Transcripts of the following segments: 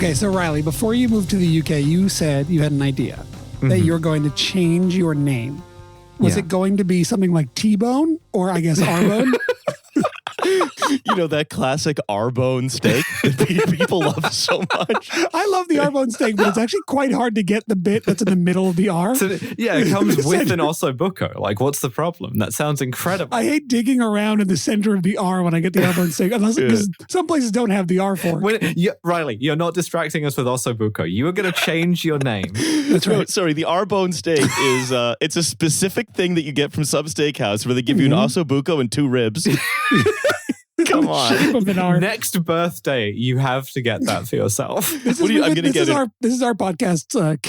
Okay, so Riley, before you moved to the UK, you said you had an idea that you were going to change your name. Was it going to be something like T-Bone or I guess R-Bone? You know, that classic R-bone steak that people love so much. I love the R-bone steak, but it's actually quite hard to get the bit that's in the middle of the R. So, yeah, it comes with an ossobuco. Like, what's the problem? That sounds incredible. I hate digging around in the center of the R when I get the R-bone steak, unless because some places don't have the R fork. Riley, you're not distracting us with ossobuco. You are going to change your name. That's right. No, sorry, the R-bone steak is it's a specific thing that you get from some steakhouse where they give you an ossobuco and 2 ribs. Come on. Next birthday, you have to get that for yourself. This is our podcast,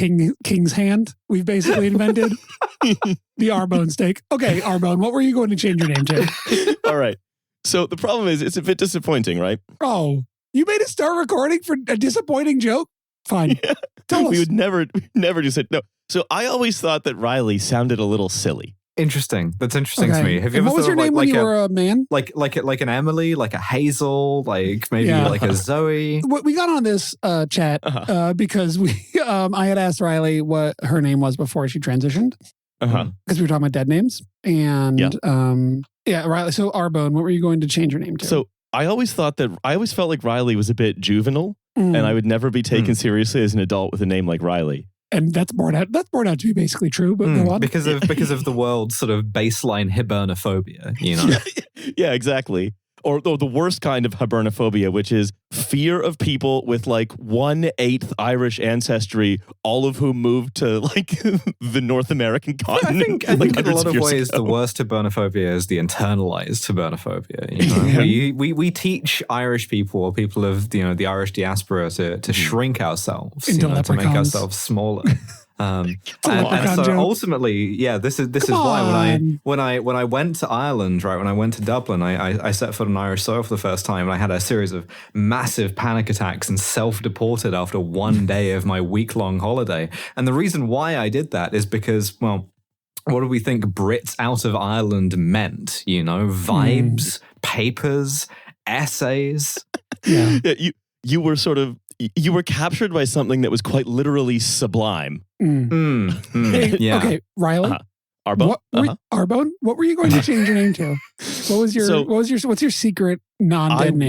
King's Hand. We've basically invented the R-bone steak. Okay, R-bone, what were you going to change your name to? All right. So the problem is it's a bit disappointing, right? Oh, you made us start recording for a disappointing joke? Fine. Yeah. Tell us. We would never just say no. So I always thought that Riley sounded a little silly. Interesting. That's interesting to me. Have you ever what was your name when you were a man? Like an Emily, like a Hazel, like maybe like a Zoe? We got on this chat because I had asked Riley what her name was before she transitioned. Because we were talking about dead names. And Riley. So R-Bone, what were you going to change your name to? So I always felt like Riley was a bit juvenile and I would never be taken seriously as an adult with a name like Riley. And that's borne out to be basically true, but go on. Because of the world's sort of baseline hibernophobia, you know? Yeah, exactly. Or the worst kind of hibernophobia, which is fear of people with like 1/8 Irish ancestry, all of whom moved to like the North American continent. I think in a lot of ways the worst hibernophobia is the internalized hibernophobia. You know? We teach Irish people or people of the Irish diaspora to shrink ourselves, to make ourselves smaller. And so ultimately, this is why when I went to Ireland, right, when I went to Dublin, I set foot on Irish soil for the first time, and I had a series of massive panic attacks and self-deported after one day of my week-long holiday. And the reason why I did that is because, well, what do we think Brits out of Ireland meant? You know, vibes, papers, essays. Yeah, you were sort of. You were captured by something that was quite literally sublime. Hey, okay, Riley. R-Bone. R-Bone. What were you going to change your name to? What's your secret non-dead name?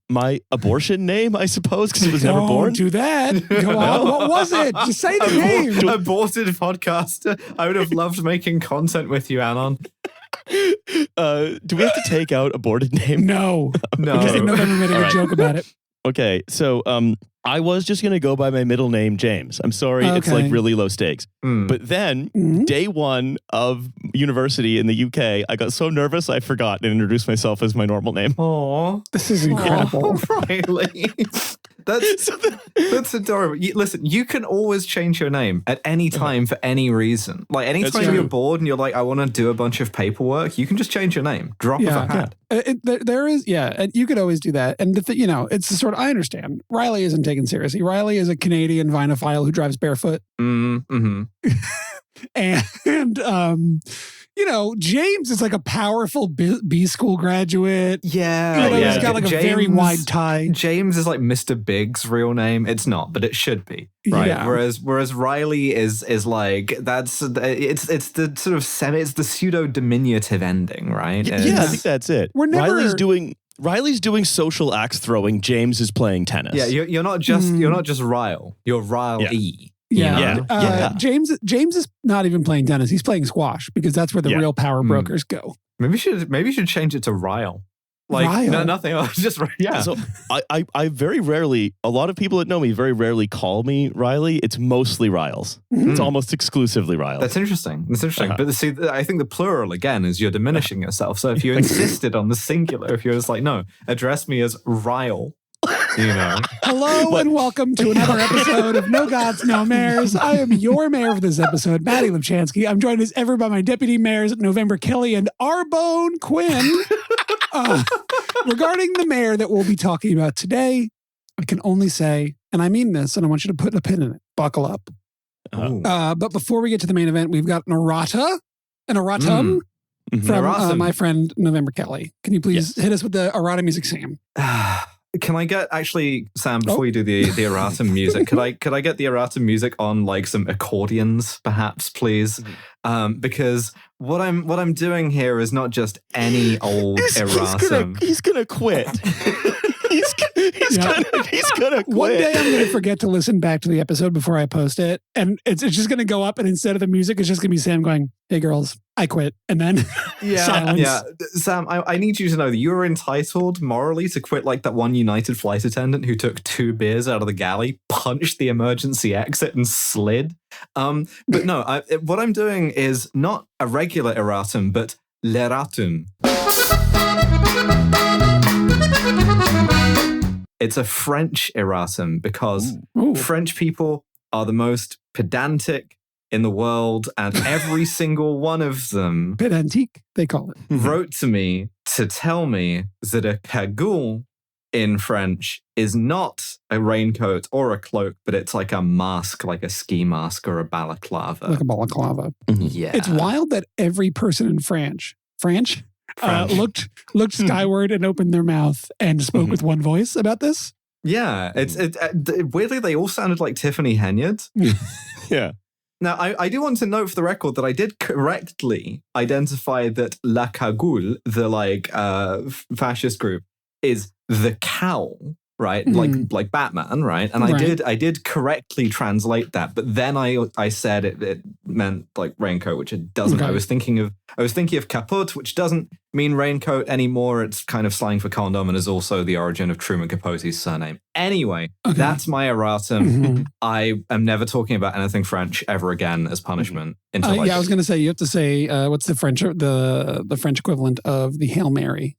My abortion name, I suppose, because it was never born. Don't do that. Go on. What was it? Just say the name. Aborted podcaster. I would have loved making content with you, Anon. Do we have to take out aborted name? No. Because November made a joke about it. Okay, so I was just going to go by my middle name, James. I'm sorry, it's like really low stakes. But then, day one of university in the UK, I got so nervous I forgot and introduced myself as my normal name. Aww. This is incredible. Riley. That's adorable. Listen, you can always change your name at any time for any reason. Like anytime you're bored and you're like, I want to do a bunch of paperwork, you can just change your name. Drop of a hat. There is, and you could always do that. And it's the sort of, I understand. Riley isn't taken seriously. Riley is a Canadian vinophile who drives barefoot. And James is like a powerful B school graduate. Yeah. He's got like a very wide tie. James is like Mr. Big's real name. It's not, but it should be. Right. Yeah. Whereas Riley is like, it's the sort of it's the pseudo diminutive ending, right? Yeah, I think that's it. Riley's doing social axe throwing. James is playing tennis. Yeah, you're not just Ryle. You're Rile-E. James is not even playing tennis. He's playing squash because that's where the real power brokers go. Maybe you should change it to Ryle. Like Ryle. No, nothing else. Just So I very rarely. A lot of people that know me very rarely call me Riley. It's mostly Riles. It's almost exclusively Riles. That's interesting. But see, I think the plural again is you're diminishing yourself. So if you insisted on the singular, if you're just like, no, address me as Ryle. Hello and welcome to another episode of No Gods, No Mayors. I am your mayor for this episode, Mattie Lipchansky. I'm joined as ever by my deputy mayors, November Kelly and R-Bone Quinn. Regarding the mayor that we'll be talking about today, I can only say, and I mean this, and I want you to put a pin in it. Buckle up. But before we get to the main event, we've got an errata, an erratum, from my friend November Kelly. Can you please hit us with the errata music, Sam? Can I get, actually, Sam, before you do the errata music, could I get the errata music on like some accordions, perhaps, please? Because what I'm doing here is not just any old erratum. He's gonna quit. He's gonna quit. One day I'm gonna forget to listen back to the episode before I post it, and it's just gonna go up, and instead of the music, it's just gonna be Sam going, "Hey girls, I quit," and then silence. Yeah, Sam, I need you to know that you're entitled morally to quit like that one United flight attendant who took 2 beers out of the galley, punched the emergency exit, and slid. But no, what I'm doing is not a regular erratum, but l'erratum. It's a French erratum because French people are the most pedantic in the world, and every single one of them, pedantique, they call it, wrote to me to tell me that a cagoule in French is not a raincoat or a cloak, but it's like a mask, like a ski mask or a balaclava. Like a balaclava. Yeah. It's wild that every person in French looked skyward and opened their mouth and spoke with one voice about this. Yeah. Weirdly, they all sounded like Tiffany Henyard. Yeah. Now, I do want to note for the record that I did correctly identify that La Cagoule, the fascist group, is the cowl, right? Like Batman, right? And I did correctly translate that, but then I said it meant like raincoat, which it doesn't. Okay. I was thinking of capot, which doesn't mean raincoat anymore. It's kind of slang for condom and is also the origin of Truman Capote's surname. Anyway, that's my erratum. I am never talking about anything French ever again as punishment. I was going to say, you have to say, what's the French equivalent of the Hail Mary?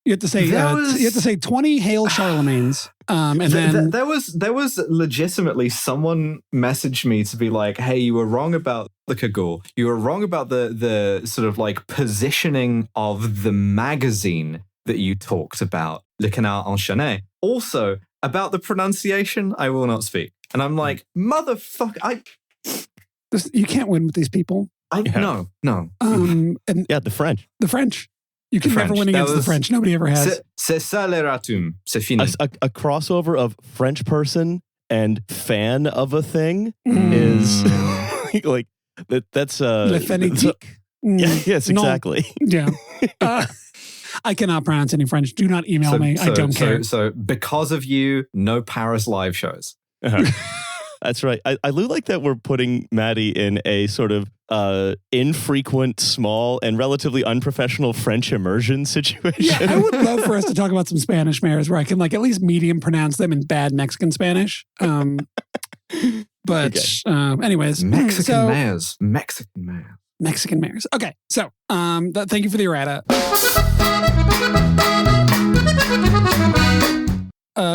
You have to say 20 Hail Charlemagne's, and then there was legitimately someone messaged me to be like, "Hey, you were wrong about the cagoule. You were wrong about the sort of like positioning of the magazine that you talked about, Le Canard Enchaîné. Also about the pronunciation, I will not speak." And I'm like, "Motherfucker, you can't win with these people." No. And the French. You can never win against the French. Nobody ever has. C'est ça l'erratum. C'est fini. A crossover of French person and fan of a thing is like that's Le phonétique. Yes, exactly. No. Yeah. I cannot pronounce any French. Do not email me. I don't care. So because of you, no Paris live shows. That's right. I do like that we're putting Mattie in a sort of infrequent, small, and relatively unprofessional French immersion situation. Yeah, I would love for us to talk about some Spanish mares where I can like at least medium pronounce them in bad Mexican Spanish. Anyways. Mexican mares. Okay, so thank you for the errata.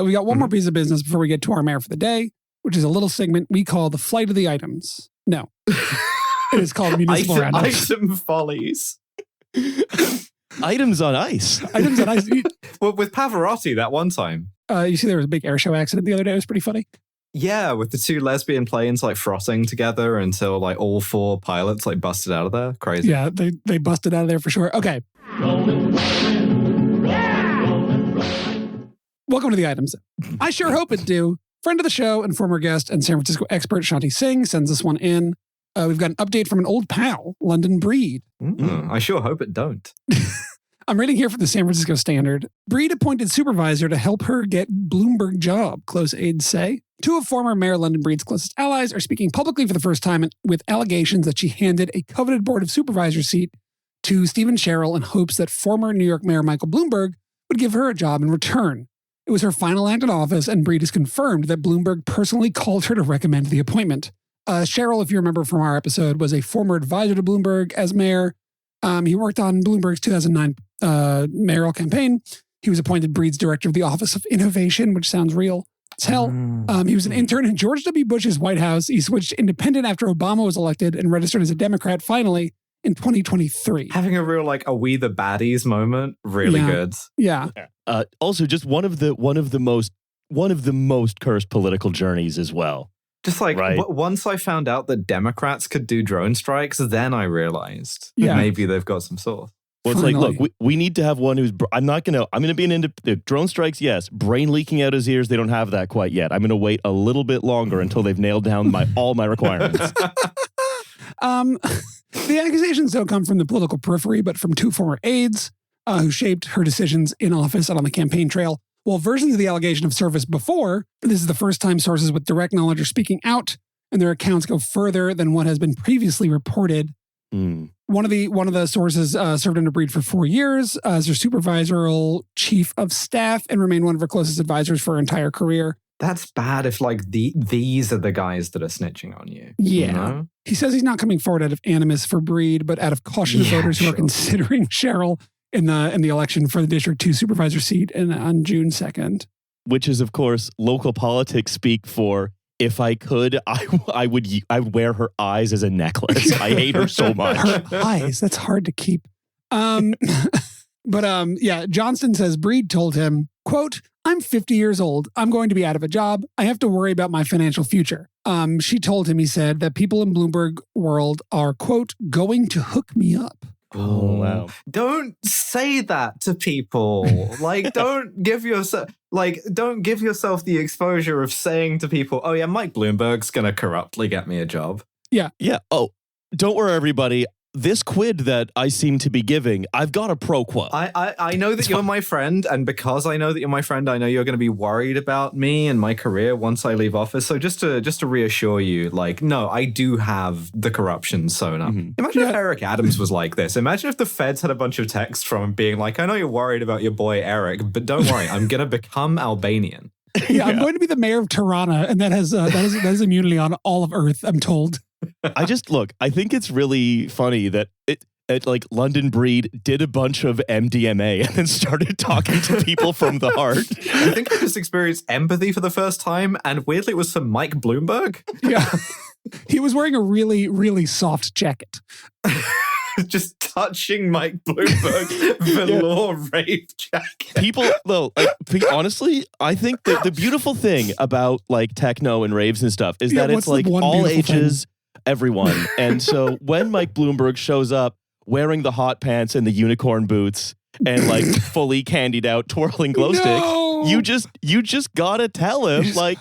We got one more piece of business before we get to our mare for the day, which is a little segment we call the Flight of the Items. No. It is called Municipal Roundup. Item Follies. Items on ice. Items on ice. Well, with Pavarotti that one time. You see there was a big air show accident the other day. It was pretty funny. Yeah, with the 2 lesbian planes like frotting together until like all 4 pilots like busted out of there. Crazy. Yeah, they busted out of there for sure. Okay. Welcome to the items. I sure hope it do. Friend of the show and former guest and San Francisco expert Shanti Singh sends this one in. We've got an update from an old pal, London Breed. I sure hope it don't. I'm reading here from the San Francisco Standard. Breed appointed supervisor to help her get Bloomberg job, close aides say. 2 of former Mayor London Breed's closest allies are speaking publicly for the first time with allegations that she handed a coveted Board of Supervisors seat to Stephen Sherrill in hopes that former New York Mayor Michael Bloomberg would give her a job in return. It was her final act in office, and Breed has confirmed that Bloomberg personally called her to recommend the appointment. Sherrill, if you remember from our episode, was a former advisor to Bloomberg as mayor. He worked on Bloomberg's 2009 mayoral campaign. He was appointed Breed's director of the Office of Innovation, which sounds real as hell. He was an intern in George W. Bush's White House. He switched independent after Obama was elected and registered as a Democrat finally in 2023. Having a real like "Are we the baddies" moment, really good. Yeah. Also, just one of the most cursed political journeys as well. Just like once I found out that Democrats could do drone strikes, then I realized maybe they've got some source. Well, it's like, look, we need to have one who's, I'm going to be an drone strikes, yes. Brain leaking out his ears, they don't have that quite yet. I'm going to wait a little bit longer until they've nailed down all my requirements. The accusations don't come from the political periphery, but from 2 former aides who shaped her decisions in office and on the campaign trail. While versions of the allegation have surfaced before, this is the first time sources with direct knowledge are speaking out, and their accounts go further than what has been previously reported. One of the sources served under Breed for 4 years as her supervisorial chief of staff and remained one of her closest advisors for her entire career. That's bad if like these are the guys that are snitching on you. Yeah. You know? He says he's not coming forward out of animus for Breed, but out of caution to voters who are considering Cheryl in the election for the District 2 supervisor seat on June 2nd. Which is, of course, local politics speak for, if I could, I would wear her eyes as a necklace. I hate her so much. Her eyes, that's hard to keep. But Johnston says Breed told him, quote, "I'm 50 years old. I'm going to be out of a job. I have to worry about my financial future." She told him, he said, that people in Bloomberg world are, quote, "going to hook me up." Oh, wow. Don't say that to people. Like, don't give yourself the exposure of saying to people, "Oh yeah, Mike Bloomberg's going to corruptly get me a job." Yeah. Yeah. Oh, don't worry, everybody. This quid that I seem to be giving, I've got a pro quo. I know that you're my friend, and because I know that you're my friend, I know you're going to be worried about me and my career once I leave office. So just to reassure you, like, no, I do have the corruption sewn up. Imagine if Eric Adams was like this. Imagine if the feds had a bunch of texts from him being like, "I know you're worried about your boy Eric, but don't worry, I'm going to become Albanian." Yeah, I'm going to be the mayor of Tirana, and that has immunity on all of Earth, I'm told. I think it's really funny that like London Breed did a bunch of MDMA and then started talking to people from the heart. I think I just experienced empathy for the first time, and weirdly it was for Mike Bloomberg. Yeah. He was wearing a really, really soft jacket. Just touching Mike Bloomberg's velour rave jacket. People, though, honestly, I think that the beautiful thing about like techno and raves and stuff is that it's like all ages, everyone. And so when Mike Bloomberg shows up wearing the hot pants and the unicorn boots and like fully candied out twirling glow sticks, you just gotta tell him, like,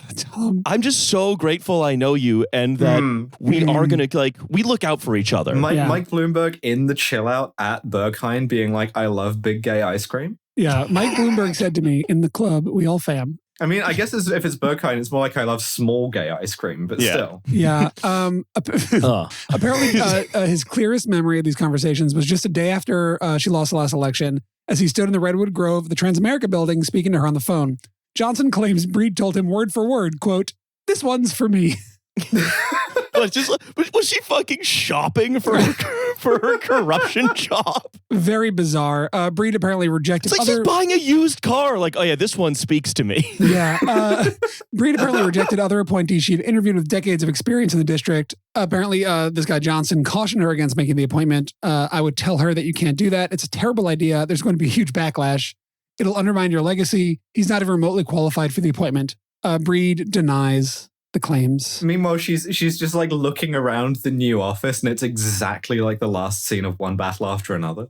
I'm just so grateful I know you and that we are gonna, like, we look out for each other. Mike Bloomberg in the chill out at Berghain being like, "I love big gay ice cream." Yeah, Mike Bloomberg said to me in the club, "We all fam." I mean, I guess if it's Berghain, it's more like, "I love small gay ice cream," but still. Yeah. Apparently, his clearest memory of these conversations was just a day after she lost the last election, as he stood in the Redwood Grove, the Transamerica building, speaking to her on the phone. Johnson claims Breed told him word for word, quote, "This one's for me." Was she fucking shopping for her corruption job? Very bizarre. Breed apparently rejected it's like she's buying a used car. Like, oh yeah, this one speaks to me. Yeah. Breed apparently rejected other appointees she'd interviewed with decades of experience in the district. Apparently, this guy Johnson cautioned her against making the appointment. "I would tell her that you can't do that. It's a terrible idea. There's going to be a huge backlash. It'll undermine your legacy. He's not even remotely qualified for the appointment." Breed denies the claims. Meanwhile, she's just like looking around the new office, and it's exactly like the last scene of One Battle After Another.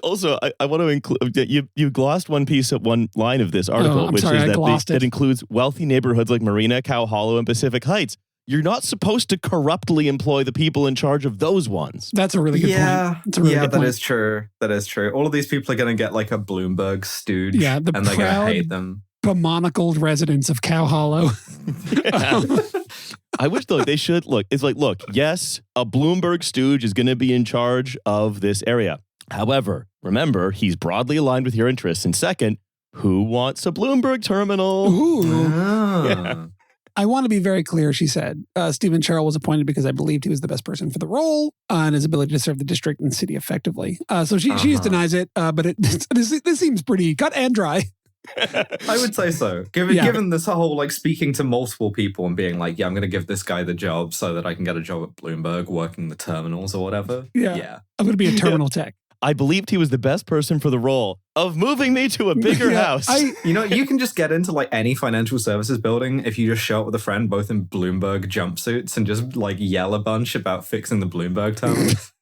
Also, I want to include you glossed one piece of one line of this article, which is that it includes wealthy neighborhoods like Marina, Cow Hollow, and Pacific Heights. You're not supposed to corruptly employ the people in charge of those ones. That's a really good point. That's a really good point. That is true. That is true. All of these people are going to get like a Bloomberg stooge, and they're going to hate them. Bemonocled residents of Cow Hollow. I wish though they should look. It's like, look, yes, a Bloomberg stooge is going to be in charge of this area. However, remember, he's broadly aligned with your interests. And second, who wants a Bloomberg terminal? Ooh. Yeah. I want to be very clear, she said. Stephen Cheryl was appointed because I believed he was the best person for the role and his ability to serve the district and city effectively. So she just denies it, but this seems pretty cut and dry. I would say so. Given this whole like speaking to multiple people and being like, yeah, I'm going to give this guy the job so that I can get a job at Bloomberg working the terminals or whatever. Yeah. I'm going to be a terminal tech. I believed he was the best person for the role of moving me to a bigger house. You can just get into like any financial services building if you just show up with a friend, both in Bloomberg jumpsuits, and just like yell a bunch about fixing the Bloomberg terminals.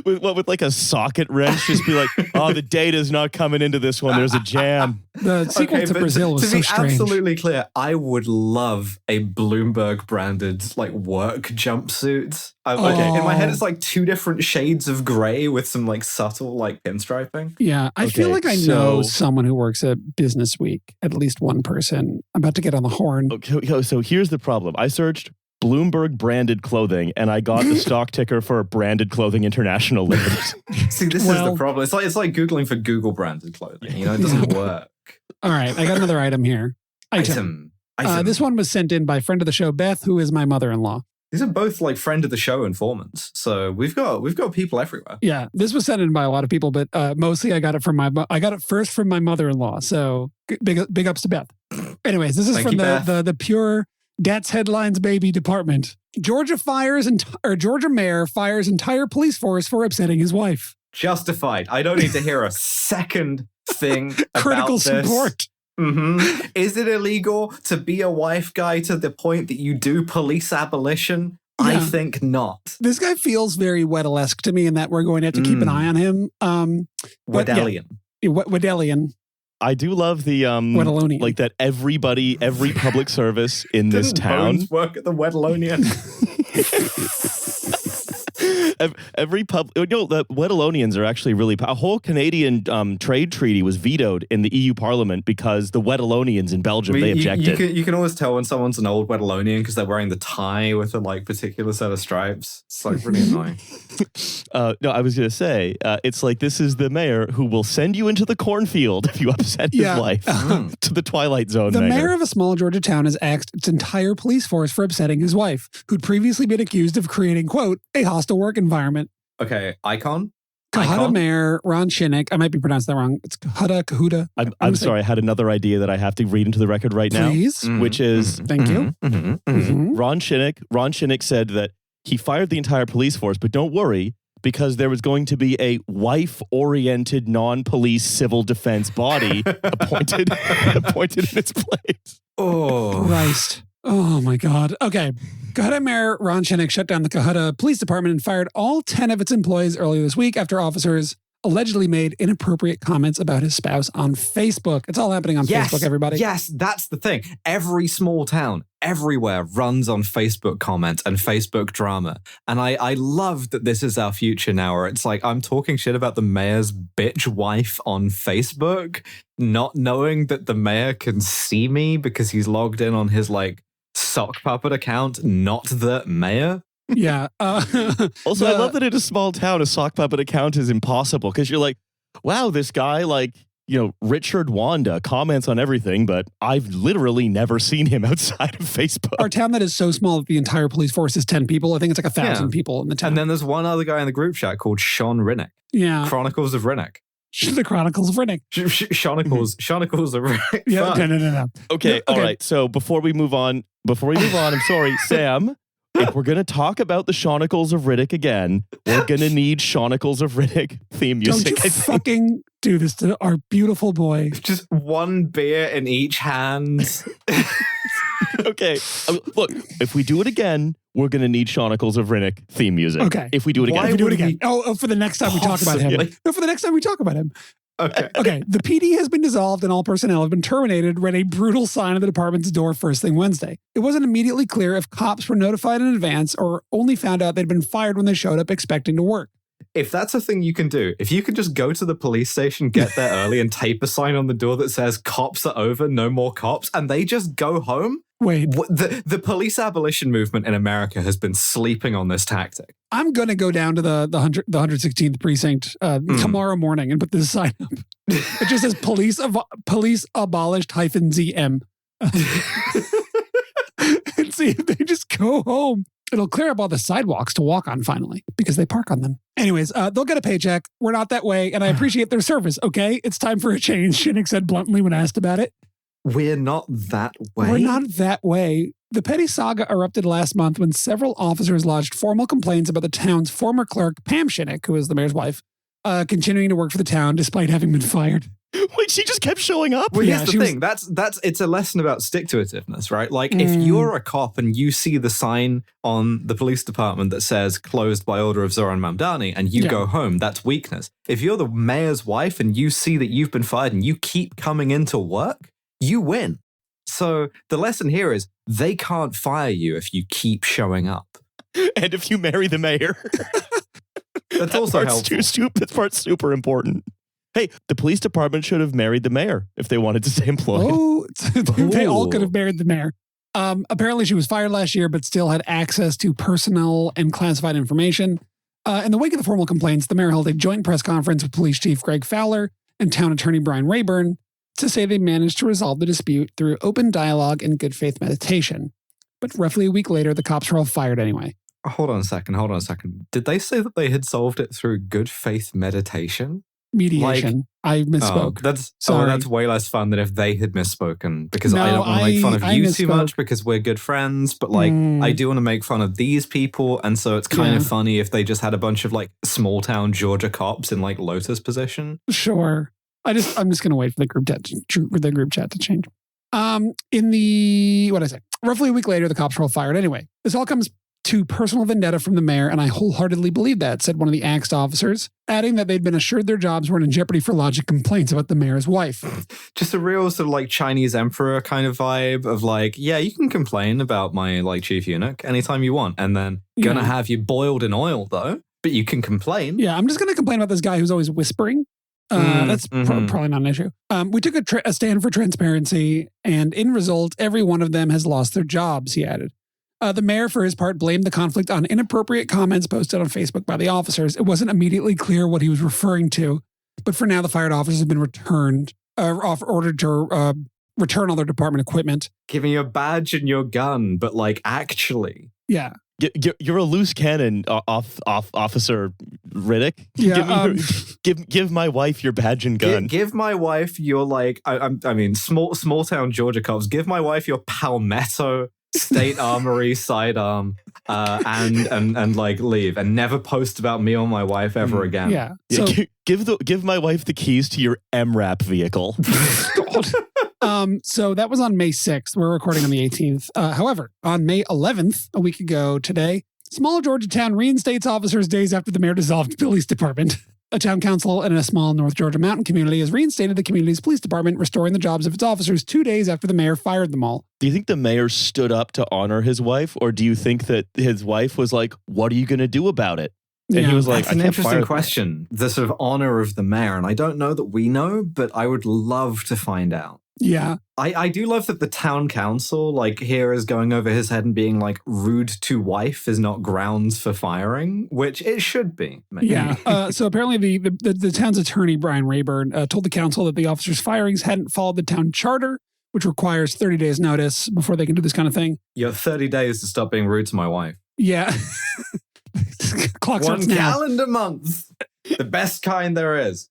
with like a socket wrench, just be like, "Oh, the data's not coming into this one. There's a jam." The sequel to Brazil was so strange. To be absolutely clear, I would love a Bloomberg branded like work jumpsuit. In my head, it's like 2 different shades of gray with some like subtle like pinstriping. Yeah, I feel like I know someone who works at Business Week. At least one person. I'm about to get on the horn. Okay, so here's the problem. I searched Bloomberg branded clothing, and I got the stock ticker for Branded Clothing International Limited. See, this is the problem. It's like Googling for Google branded clothing. You know, it doesn't work. All right, I got another item here. Item. This one was sent in by friend of the show, Beth, who is my mother-in-law. These are both like friend of the show informants. So we've got people everywhere. Yeah, this was sent in by a lot of people, but mostly I got it first from my mother-in-law. So big ups to Beth. Anyways, this is from the pure That's Headlines Baby department. Georgia mayor fires entire police force for upsetting his wife. Justified. I don't need to hear a second thing Critical about this. support. Mm-hmm. Is it illegal to be a wife guy to the point that you do police abolition? Yeah. I think not. This guy feels very Weddle-esque to me in that we're going to have to keep an eye on him. Weddellian. Weddellian. I do love the like that every public service in this town Bones work at the Weddelonian. The Weddelonians are actually really a whole Canadian trade treaty was vetoed in the EU Parliament because the Weddelonians in Belgium they objected. You can always tell when someone's an old Weddelonian because they're wearing the tie with a like particular set of stripes. It's like really annoying. No, I was gonna say it's like this is the mayor who will send you into the cornfield if you upset his wife to the Twilight Zone. The mayor of a small Georgia town has axed its entire police force for upsetting his wife, who'd previously been accused of creating, quote, a hostile work environment. Okay, Icon? Cohutta Mayor Ron Shinnick. I might be pronouncing that wrong. It's Cohutta. I'm sorry. I had another idea that I have to read into the record right now. Please. Which is... Thank you. Ron Shinnick said that he fired the entire police force, but don't worry, because there was going to be a wife-oriented non-police civil defense body appointed in its place. Oh. Christ. Oh, my God. Okay. Cohutta Mayor Ron Shinnick shut down the Cohutta Police Department and fired all 10 of its employees earlier this week after officers allegedly made inappropriate comments about his spouse on Facebook. It's all happening on Facebook, everybody. Yes, that's the thing. Every small town, everywhere runs on Facebook comments and Facebook drama. And I love that this is our future now, where it's like I'm talking shit about the mayor's bitch wife on Facebook, not knowing that the mayor can see me because he's logged in on his like sock puppet account, not the mayor. Yeah. Also, I love that in a small town, a sock puppet account is impossible because you're like, wow, this guy, like, Richard Wanda comments on everything, but I've literally never seen him outside of Facebook. Our town that is so small that the entire police force is 10 people. I think it's like 1,000 people in the town. And then there's one other guy in the group chat called Sean Rinnick. Yeah. Chronicles of Rinnick. The Chronicles of Rinnick. Chronicles of Rinnick. Yeah, no. Okay, all right. So before we move on, I'm sorry, Sam. If we're going to talk about the Chronicles of Riddick again, we're going to need Chronicles of Riddick theme music. Don't you fucking do this to our beautiful boy. Just one beer in each hand. Okay. Look, if we do it again, we're going to need Chronicles of Riddick theme music. Okay. If we do it again. If we do it again. For the next time we talk about him. No, for the next time we talk about him. Okay. The PD has been dissolved and all personnel have been terminated, read a brutal sign at the department's door first thing Wednesday. It wasn't immediately clear if cops were notified in advance or only found out they'd been fired when they showed up expecting to work. If that's a thing you can do, if you could just go to the police station, get there early and tape a sign on the door that says cops are over, no more cops, and they just go home. Wait. The police abolition movement in America has been sleeping on this tactic. I'm going to go down to the 116th precinct tomorrow morning and put this sign up. It just says police abolished -ZM. And see if they just go home. It'll clear up all the sidewalks to walk on finally because they park on them. Anyways, they'll get a paycheck. We're not that way, and I appreciate their service, okay? It's time for a change, Shinnick said bluntly when asked about it. We're not that way. We're not that way. The petty saga erupted last month when several officers lodged formal complaints about the town's former clerk, Pam Shinnick, who is the mayor's wife, continuing to work for the town despite having been fired. Wait, she just kept showing up? Well, here's the thing. It's a lesson about stick-to-itiveness, right? Like, if you're a cop and you see the sign on the police department that says closed by order of Zoran Mamdani and you go home, that's weakness. If you're the mayor's wife and you see that you've been fired and you keep coming into work, you win. So the lesson here is they can't fire you if you keep showing up. And if you marry the mayor. That's also helpful. That part's super important. Hey, the police department should have married the mayor if they wanted to stay employed. Oh, they all could have married the mayor. Apparently, she was fired last year, but still had access to personal and classified information. In the wake of the formal complaints, the mayor held a joint press conference with police chief Greg Fowler and town attorney Brian Rayburn to say they managed to resolve the dispute through open dialogue and good faith meditation. But roughly a week later, the cops were all fired anyway. Hold on a second. Did they say that they had solved it through good faith meditation? Mediation. I misspoke. That's way less fun than if they had misspoken, because I don't want to make fun of you too much because we're good friends, but I do want to make fun of these people, and so it's kind of funny if they just had a bunch of like small town Georgia cops in like Lotus position. Sure. I'm just going to wait for the group chat to change. Roughly a week later, the cops were all fired anyway. This all comes to personal vendetta from the mayor, and I wholeheartedly believe that, said one of the axed officers, adding that they'd been assured their jobs weren't in jeopardy for lodging complaints about the mayor's wife. Just a real sort of like Chinese emperor kind of vibe of like, yeah, you can complain about my like chief eunuch anytime you want, and then gonna have you boiled in oil though, but you can complain. Yeah, I'm just gonna complain about this guy who's always whispering. That's probably not an issue. We took a stand for transparency, and in result, every one of them has lost their jobs, he added. The mayor, for his part, blamed the conflict on inappropriate comments posted on Facebook by the officers. It wasn't immediately clear what he was referring to, but for now, the fired officers have been ordered to return all their department equipment. Giving you a badge and your gun, but like actually. Yeah. You're a loose cannon, Officer Riddick. Yeah, give my wife your badge and gun. Give my wife your like. I mean, small town Georgia cops. Give my wife your Palmetto State Armory sidearm, and like leave and never post about me or my wife ever again. Yeah. So give my wife the keys to your MRAP vehicle. So that was on May 6th. We're recording on the 18th. However, on May 11th, a week ago today, small Georgia town reinstates officers days after the mayor dissolved the police department. A town council in a small North Georgia mountain community has reinstated the community's police department, restoring the jobs of its officers 2 days after the mayor fired them all. Do you think the mayor stood up to honor his wife, or do you think that his wife was like, what are you going to do about it? And he was like, that's an interesting question. The sort of honor of the mayor. And I don't know that we know, but I would love to find out. Yeah. I do love that the town council, like, here is going over his head and being like, rude to wife is not grounds for firing, which it should be. Maybe. Yeah. So apparently the town's attorney, Brian Rayburn, told the council that the officers' firings hadn't followed the town charter, which requires 30 days notice before they can do this kind of thing. You have 30 days to stop being rude to my wife. Yeah. Clock starts now. 1 calendar month. The best kind there is.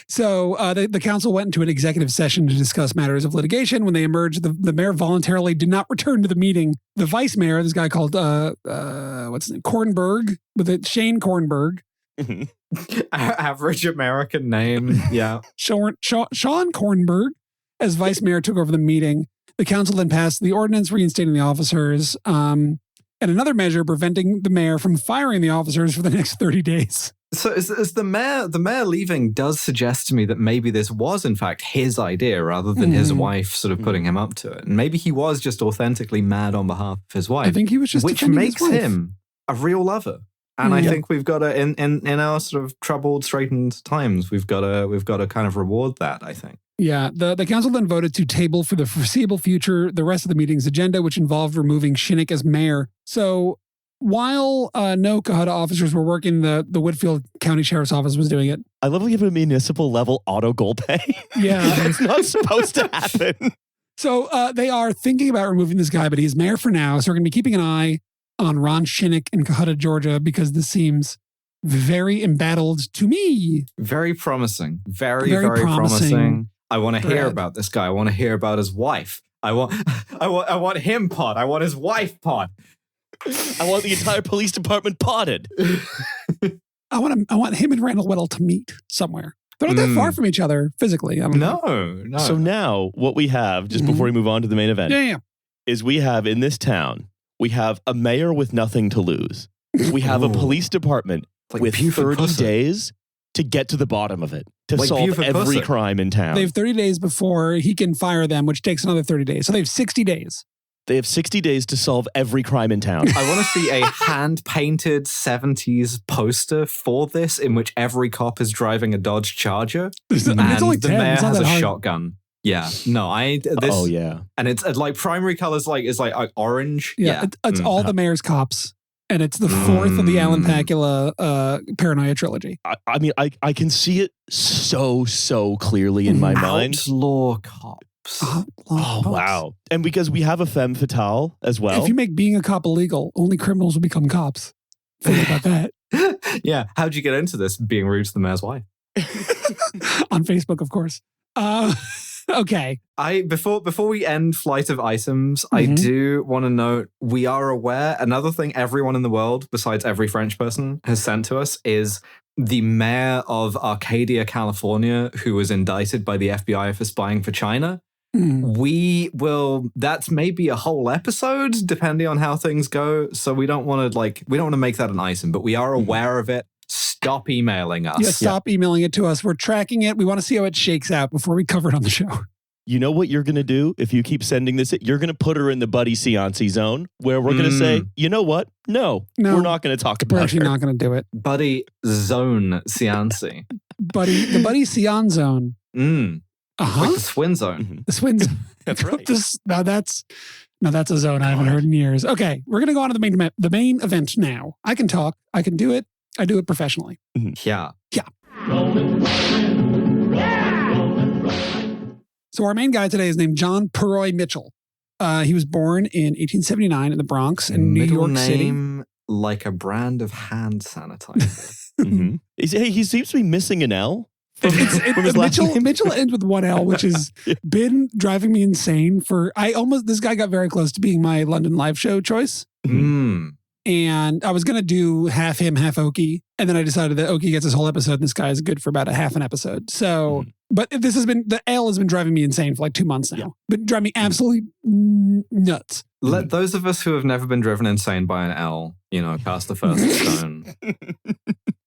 So the council went into an executive session to discuss matters of litigation. When they emerged, the mayor voluntarily did not return to the meeting. The vice mayor, this guy called what's his name? Kornberg, Shane Kornberg. Average American name. Yeah. Sean Kornberg, as vice mayor, took over the meeting. The council then passed the ordinance reinstating the officers, and another measure preventing the mayor from firing the officers for the next 30 days. So is the mayor leaving does suggest to me that maybe this was in fact his idea rather than his wife sort of putting him up to it. And maybe he was just authentically mad on behalf of his wife. I think he was just which makes him a real lover. And I think we've got to in our sort of troubled, straitened times, we've got to kind of reward that, I think. Yeah, the council then voted to table for the foreseeable future the rest of the meeting's agenda, which involved removing Shinnick as mayor. So while no Cohutta officers were working, the Whitfield County Sheriff's Office was doing it. I love that you have a municipal level auto goal pay. Yeah. It's not supposed to happen. So they are thinking about removing this guy, but he's mayor for now. So we're going to be keeping an eye on Ron Shinnick in Cohutta, Georgia, because this seems very embattled to me. Very promising. Very promising. I want to hear about this guy. I want to hear about his wife. I want him pod. I want his wife pod. I want the entire police department potted. I want him and Randall Whittle to meet somewhere. They're not that far from each other physically. No. So now what we have, just before we move on to the main event, is we have in this town, we have a mayor with nothing to lose. We have a police department with 30 days to get to the bottom of it, to solve every crime in town. They have 30 days before he can fire them, which takes another 30 days. So they have 60 days. They have 60 days to solve every crime in town. I want to see a hand-painted 70s poster for this in which every cop is driving a Dodge Charger and the mayor has a shotgun. Yeah. No, Oh, yeah. And it's like primary colors is like orange. Yeah. It's all the mayor's cops. And it's the fourth of the Alan Pakula Paranoia trilogy. I mean, I can see it so clearly in my mind. Outlaw cops. Wow. And because we have a femme fatale as well. If you make being a cop illegal, only criminals will become cops. Think about that. Yeah. How'd you get into this being rude to the mayor's wife? On Facebook, of course. Okay. Before we end Flight of Items, I do want to note we are aware another thing everyone in the world, besides every French person, has sent to us is the mayor of Arcadia, California, who was indicted by the FBI for spying for China. That's maybe a whole episode, depending on how things go. So we don't want to make that an item, but we are aware of it. Stop emailing us. Yeah, stop emailing it to us. We're tracking it. We want to see how it shakes out before we cover it on the show. You know what you're going to do if you keep sending this? You're going to put her in the buddy seance zone where we're going to say, you know what? No, we're not going to talk about it. We're actually not going to do it. Buddy zone seance. The buddy seance zone. Like the swin zone. The swin zone. That's right. Now that's a zone I haven't heard in years. Okay, we're going to go on to the main event now. I can talk. I can do it. I do it professionally. Yeah. So our main guy today is named John Purroy Mitchell. He was born in 1879 in the Bronx in New York City. Name like a brand of hand sanitizer. He seems to be missing an L. From his last name. Mitchell ends with one L, which has been driving me insane this guy got very close to being my London live show choice. And I was going to do half him, half Okie. And then I decided that Okie gets his whole episode and this guy is good for about a half an episode. So, but the L has been driving me insane for like 2 months now. Yeah. But driving me absolutely nuts. Let those of us who have never been driven insane by an L, cast the first stone.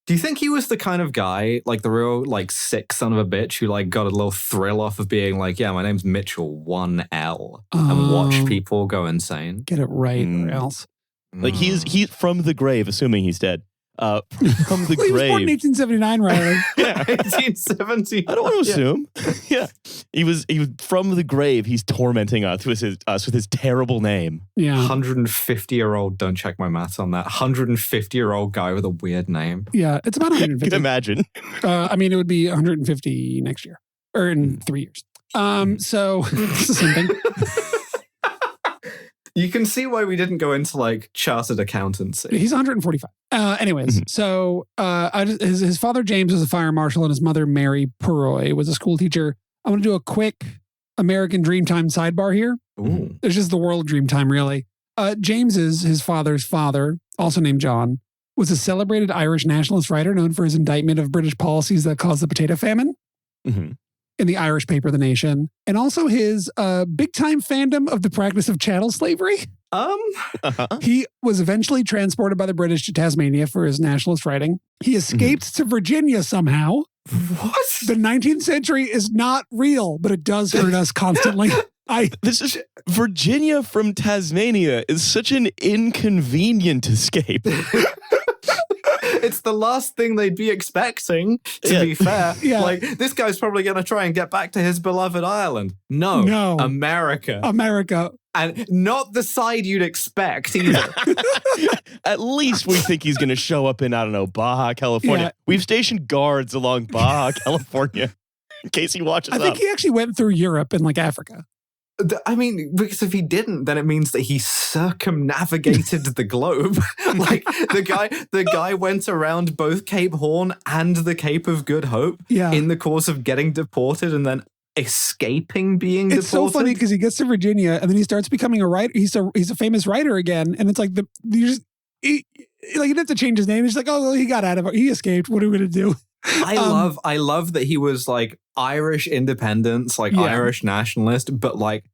Do you think he was the kind of guy, like the real, sick son of a bitch who, got a little thrill off of being like, yeah, my name's Mitchell, 1L, and watch people go insane? Get it right or else. Like he's from the grave, assuming he's dead. From the grave. He was born in 1879, Riley. Yeah, 1870. I don't want to assume. Yeah, he was from the grave. He's tormenting us with his terrible name. Yeah, 150-year-old. Don't check my maths on that. 150-year-old guy with a weird name. Yeah, it's about 150. You can imagine. It would be 150 next year or in 3 years. So it's the same thing. You can see why we didn't go into chartered accountancy. He's 145. Anyways, so his father James was a fire marshal and his mother Mary Purroy was a school teacher. I want to do a quick American Dreamtime sidebar here. Ooh. It's just the world Dreamtime, really. James is his father's father, also named John, was a celebrated Irish nationalist writer known for his indictment of British policies that caused the potato famine. In the Irish paper, The Nation, and also his big-time fandom of the practice of chattel slavery. He was eventually transported by the British to Tasmania for his nationalist writing. He escaped to Virginia somehow. What? The 19th century is not real, but it does hurt us constantly. This is Virginia from Tasmania is such an inconvenient escape. It's the last thing they'd be expecting, to be fair. Yeah. This guy's probably going to try and get back to his beloved Ireland. No. America. And not the side you'd expect either. At least we think he's going to show up in, Baja, California. Yeah. We've stationed guards along Baja, California, in case he watches I think he actually went through Europe and Africa. Because if he didn't, then it means that he circumnavigated the globe. The guy went around both Cape Horn and the Cape of Good Hope in the course of getting deported and then escaping being deported. It's so funny because he gets to Virginia and then he starts becoming a writer. He's a famous writer again. And it's like Like, he didn't have to change his name. He's like, oh, well, he got out of it. He escaped. What are we going to do? I love that he was like Irish independence, like Irish nationalist, but like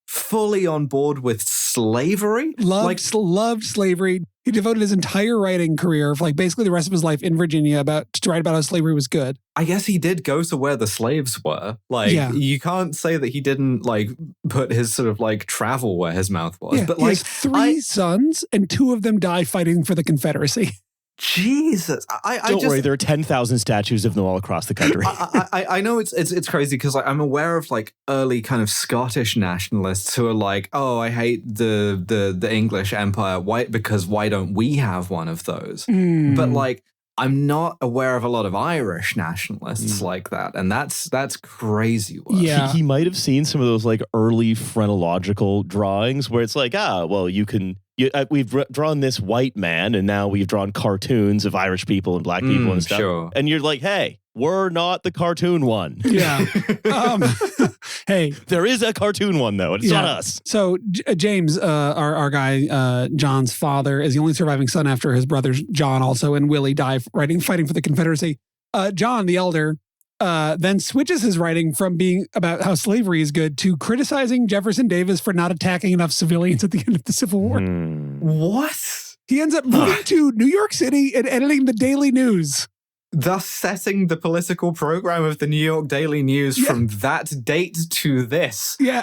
fully on board with slavery. Loved slavery. He devoted his entire writing career, for like basically the rest of his life in Virginia, to write about how slavery was good. I guess he did go to where the slaves were. Like, you can't say that he didn't like put his sort of like travel where his mouth was. Yeah, but he has 3 sons, and 2 of them die fighting for the Confederacy. Jesus, Don't worry, there are 10,000 statues of them all across the country. I know it's crazy because like, I'm aware of like early kind of Scottish nationalists who are like, oh, I hate the English Empire. Why? Because why don't we have one of those? But like, I'm not aware of a lot of Irish nationalists like that, and that's crazy work. Yeah, he might have seen some of those like early phrenological drawings where it's like, well, you can. We've drawn this white man, and now we've drawn cartoons of Irish people and black people and stuff. Sure. And you're like, hey, we're not the cartoon one. Yeah. Hey, there is a cartoon one though, and it's not us. So James, our guy, John's father, is the only surviving son after his brothers John also and Willie die fighting for the Confederacy. John, the elder, then switches his writing from being about how slavery is good to criticizing Jefferson Davis for not attacking enough civilians at the end of the Civil War. What? He ends up moving to New York City and editing the Daily News. Thus setting the political program of the New York Daily News from that date to this. Yeah,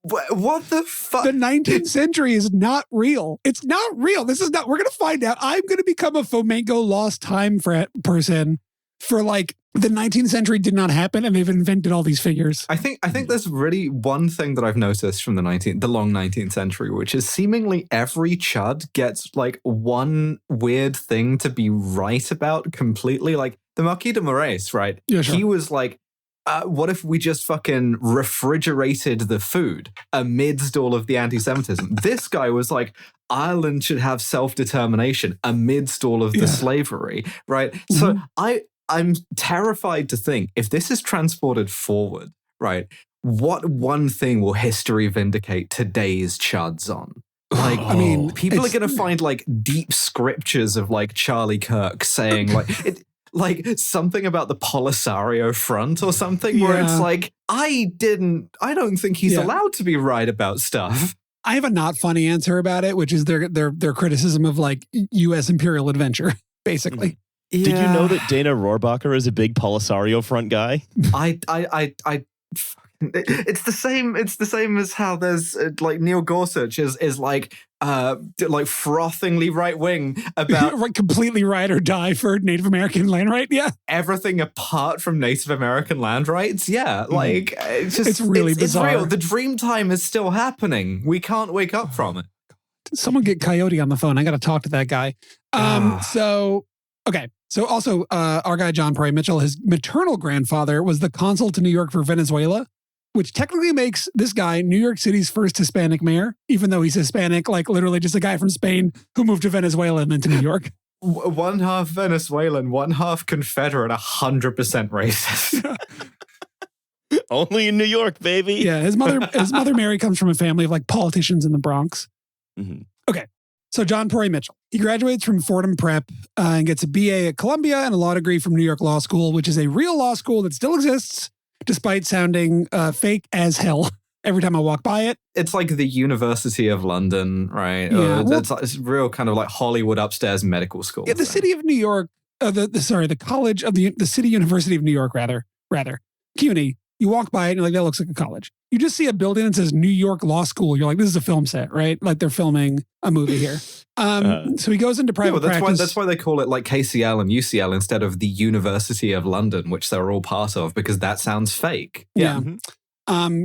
what the fuck? The 19th century is not real. It's not real. This is not, we're going to find out. I'm going to become a Fomenko lost time person for like the 19th century did not happen, and they've invented all these figures. I think there's really one thing that I've noticed from the long 19th century, which is seemingly every chud gets like one weird thing to be right about completely. Like the Marquis de Moraes, right? Yeah, sure. He was like, what if we just fucking refrigerated the food amidst all of the anti-Semitism? This guy was like, Ireland should have self-determination amidst all of the slavery, right? So I'm terrified to think if this is transported forward, right? What one thing will history vindicate today's chuds on? Like, I mean, people are going to find like deep scriptures of like Charlie Kirk saying like something about the Polisario Front or something where it's like, I don't think he's allowed to be right about stuff. I have a not funny answer about it, which is their criticism of like U.S. imperial adventure, basically. Yeah. Did you know that Dana Rohrabacher is a big Polisario Front guy? It's the same as how there's like Neil Gorsuch is like frothingly right wing about completely ride or die for Native American land right. Yeah, everything apart from Native American land rights. Yeah, like it's really bizarre. It's real. The dream time is still happening. We can't wake up from it. Someone get Coyote on the phone. I got to talk to that guy. So also our guy John Purroy Mitchel, his maternal grandfather was the consul to New York for Venezuela, which technically makes this guy New York City's first Hispanic mayor, even though he's Hispanic, like literally just a guy from Spain who moved to Venezuela and then to New York. One half Venezuelan, one half Confederate, 100% racist. Only in New York, baby. Yeah, his mother Mary comes from a family of like politicians in the Bronx. Mm-hmm. Okay. So John Purroy Mitchel, he graduates from Fordham Prep and gets a BA at Columbia and a law degree from New York Law School, which is a real law school that still exists, despite sounding fake as hell every time I walk by it. It's like the University of London, right? Yeah, it's real kind of like Hollywood upstairs medical school. Yeah, the city of New York, the college of the City University of New York, rather, CUNY. You walk by it and you're like, that looks like a college. You just see a building that says New York Law School. You're like, this is a film set, right? Like they're filming a movie here. So he goes into private practice. That's why they call it like KCL and UCL instead of the University of London, which they're all part of, because that sounds fake. Yeah.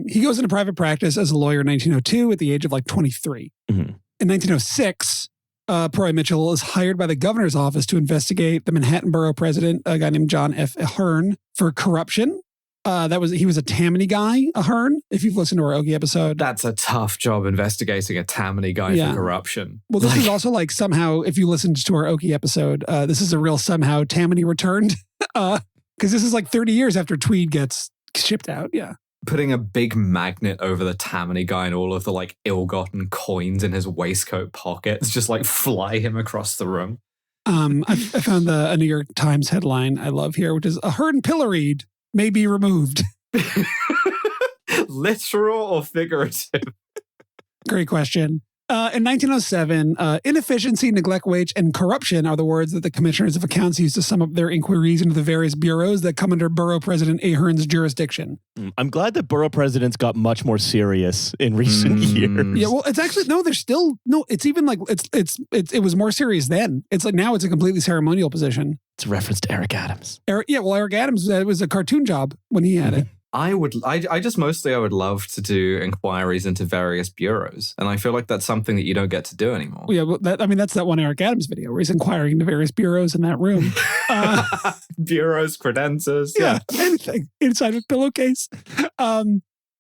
He goes into private practice as a lawyer in 1902 at the age of like 23. Mm-hmm. In 1906, Purroy Mitchel is hired by the governor's office to investigate the Manhattan Borough president, a guy named John F. Ahern, for corruption. He was a Tammany guy, Ahern, if you've listened to our Okie episode. That's a tough job investigating a Tammany guy for corruption. Well, this is also like somehow, if you listened to our Okie episode, this is a real somehow Tammany returned. Because this is like 30 years after Tweed gets shipped out. Yeah. putting a big magnet over the Tammany guy and all of the like ill-gotten coins in his waistcoat pockets just like fly him across the room. I found a New York Times headline I love here, which is "A herd pilloried may be removed." Literal or figurative? Great question. In 1907, inefficiency, neglect, wage, and corruption are the words that the commissioners of accounts used to sum up their inquiries into the various bureaus that come under Borough President Ahern's jurisdiction. I'm glad that borough presidents got much more serious in recent years. Yeah, well, it's actually, no, there's still, no, it's even like, it was more serious then. It's like now it's a completely ceremonial position. It's a reference to Eric Adams. Eric Adams, it was a cartoon job when he had it. I would love to do inquiries into various bureaus. And I feel like that's something that you don't get to do anymore. Yeah, well, that's that one Eric Adams video where he's inquiring into various bureaus in that room. Bureaus, credenzas. Yeah, anything inside a pillowcase.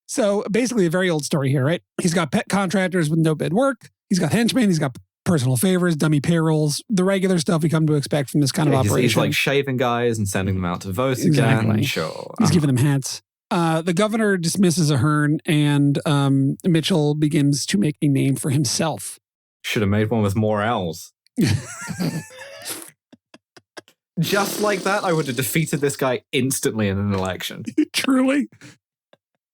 So basically a very old story here, right? He's got pet contractors with no bid work. He's got henchmen. He's got personal favors, dummy payrolls, the regular stuff we come to expect from this kind of operation. He's like shaving guys and sending them out to vote again. Sure. He's giving them hats. The governor dismisses Ahern, and Mitchell begins to make a name for himself. Should have made one with more L's. Just like that, I would have defeated this guy instantly in an election. Truly.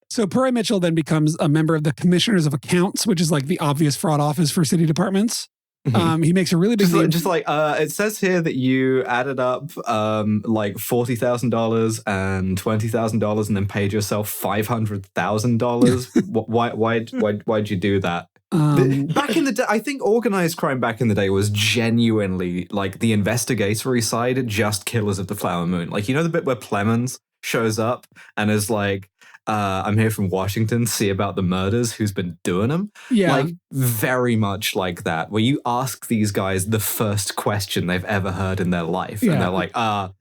So Purroy Mitchell then becomes a member of the Commissioners of Accounts, which is like the obvious fraud office for city departments. He makes a really big name. It says here that you added up like $40,000 and $20,000 and then paid yourself $500,000. Why'd you do that? Back in the day, I think organized crime back in the day was genuinely like the investigatory side, just Killers of the Flower Moon. Like, you know the bit where Plemons shows up and is like, I'm here from Washington to see about the murders, who's been doing them. Yeah. Like, very much like that, where you ask these guys the first question they've ever heard in their life. Yeah. And they're like, and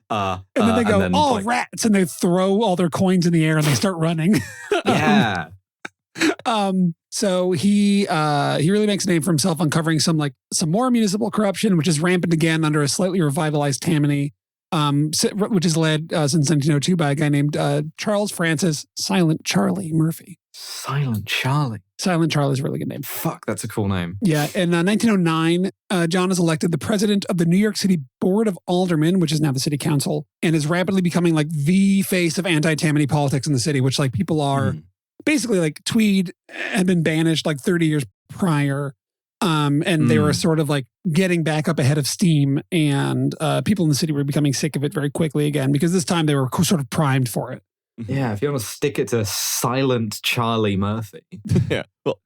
then they go, rats, and they throw all their coins in the air and they start running. Yeah. So he really makes a name for himself uncovering some more municipal corruption, which is rampant again under a slightly revitalized Tammany. Which is led since 1902 by a guy named Charles Francis Silent Charlie Murphy. Silent Charlie. Silent Charlie's a really good name. Fuck, that's a cool name. Yeah. In 1909, John is elected the president of the New York City Board of Aldermen, which is now the city council, and is rapidly becoming like the face of anti-Tammany politics in the city, which like people are basically like Tweed had been banished like 30 years prior. And they were sort of like getting back up ahead of steam, and people in the city were becoming sick of it very quickly again, because this time they were sort of primed for it. Yeah, if you want to stick it to Silent Charlie Murphy. Yeah, well,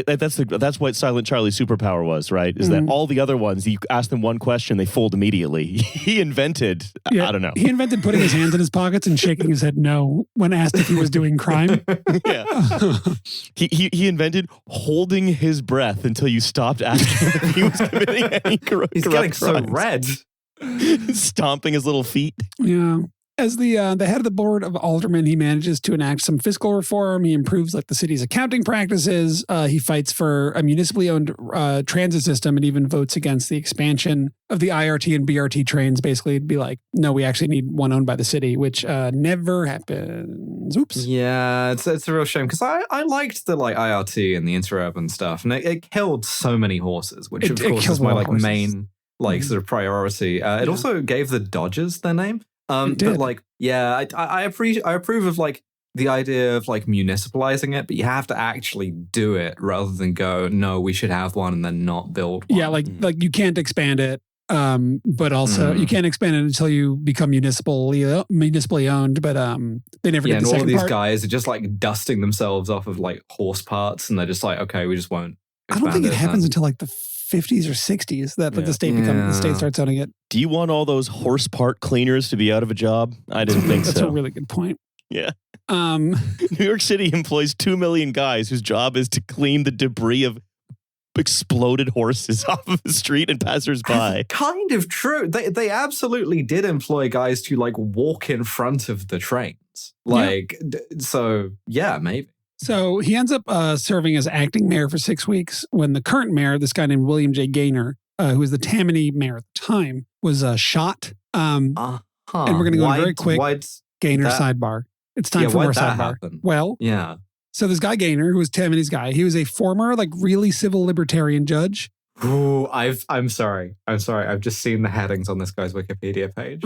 that's what Silent Charlie's superpower was, right? Is that all the other ones, you ask them one question, they fold immediately. He invented, I don't know. He invented putting his hands in his pockets and shaking his head no when asked if he was doing crime. Yeah. He invented holding his breath until you stopped asking him if he was committing any corrupt He's getting crimes. So red. Stomping his little feet. Yeah. As the head of the board of aldermen, he manages to enact some fiscal reform. He improves like the city's accounting practices. He fights for a municipally owned transit system, and even votes against the expansion of the IRT and BRT trains. Basically, it'd be like, no, we actually need one owned by the city, which never happens. Oops. Yeah, it's a real shame, because I liked the like IRT and the interurban stuff, and it killed so many horses, which of course is my like main like sort of priority. It also gave the Dodgers their name. But like, yeah, I approve of like the idea of like municipalizing it, but you have to actually do it rather than go, no, we should have one and then not build one. Yeah, like you can't expand it, but also you can't expand it until you become municipally owned. But they never did the second part. And all of these guys are just like dusting themselves off of like horse parts, and they're just like, okay, we just won't. I don't think it happens until like the 50s or 60s that the state starts owning it. Do you want all those horse part cleaners to be out of a job? I didn't think That's a really good point. Yeah. New York City employs 2 million guys whose job is to clean the debris of exploded horses off of the street and passersby. Kind of true. They absolutely did employ guys to like walk in front of the trains. So yeah, maybe. So he ends up serving as acting mayor for 6 weeks when the current mayor, this guy named William J. Gaynor, who was the Tammany mayor at the time, was shot. And we're going to go very quick Gaynor sidebar. It's time for more sidebar. Happen? Well, yeah. So this guy Gaynor, who was Tammany's guy, he was a former, like, really civil libertarian judge. Ooh, I'm sorry. I've just seen the headings on this guy's Wikipedia page.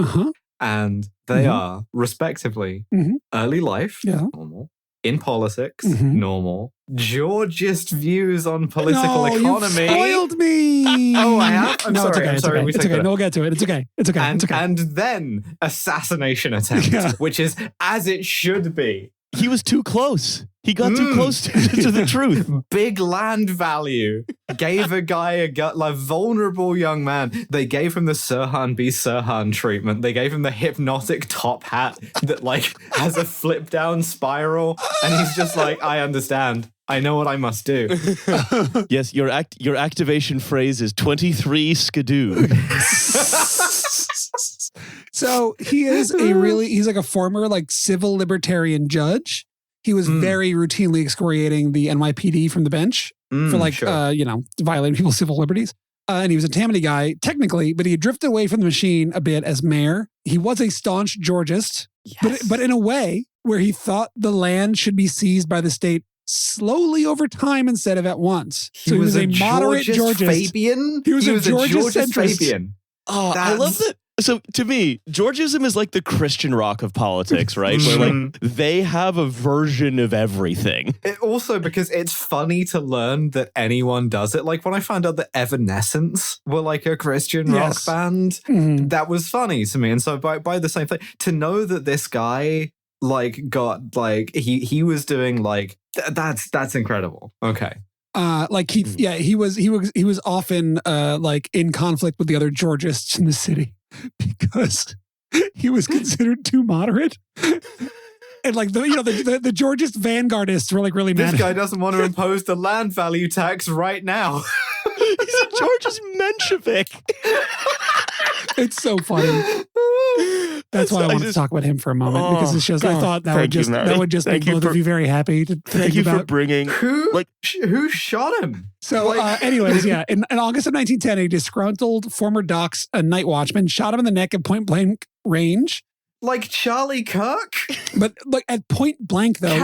And they are, respectively, early life, normal. In politics, normal. Georgist views on political economy. You spoiled me. Oh, I have? I'm sorry. It's okay. No, we'll get to it. It's okay. And then assassination attempt, which is as it should be. He was too close. He got too close to the truth. Big land value. Gave a guy a vulnerable young man. They gave him the Sirhan B. Sirhan treatment. They gave him the hypnotic top hat that like has a flip down spiral. And he's just like, I understand. I know what I must do. Yes, your activation phrase is 23 skidoo. So he is he's like a former like civil libertarian judge. He was very routinely excoriating the NYPD from the bench for like, violating people's civil liberties. And he was a Tammany guy, technically, but he had drifted away from the machine a bit as mayor. He was a staunch Georgist, but in a way where he thought the land should be seized by the state slowly over time instead of at once. So he was a moderate Georgist. Fabian? He was a Georgist Fabian. Oh, I love that. So to me, Georgism is like the Christian rock of politics, right? Where like they have a version of everything. Also because it's funny to learn that anyone does it. Like when I found out that Evanescence were like a Christian rock band, that was funny to me. And so by the same thing, to know that this guy like got like he was doing like that's incredible. Okay. He was often like in conflict with the other Georgists in the city because he was considered too moderate. And like the Georgist vanguardists were like really mad. This guy doesn't want to impose the land value tax right now. He's a Georgist Menshevik. It's so funny. That's why I wanted to talk about him for a moment because it's just I thought that would just make both of you very happy to thank you for bringing who shot him. So, anyways, yeah, in August of 1910, a disgruntled former docks night watchman shot him in the neck at point blank range. Like Charlie Kirk? But like at point blank though,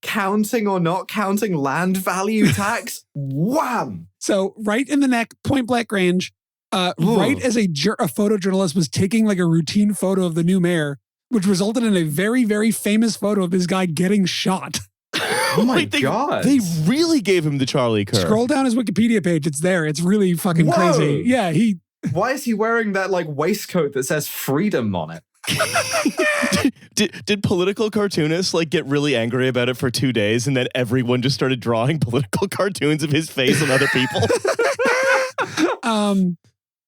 counting or not counting land value tax? Wham! So right in the neck, point blank range. Right as a photojournalist was taking like a routine photo of the new mayor, which resulted in a very, very famous photo of this guy getting shot. Oh my God. They really gave him the Charlie Kirk. Scroll down his Wikipedia page. It's there. It's really fucking crazy. Yeah, Why is he wearing that like waistcoat that says freedom on it? Did political cartoonists like get really angry about it for 2 days and then everyone just started drawing political cartoons of his face and other people?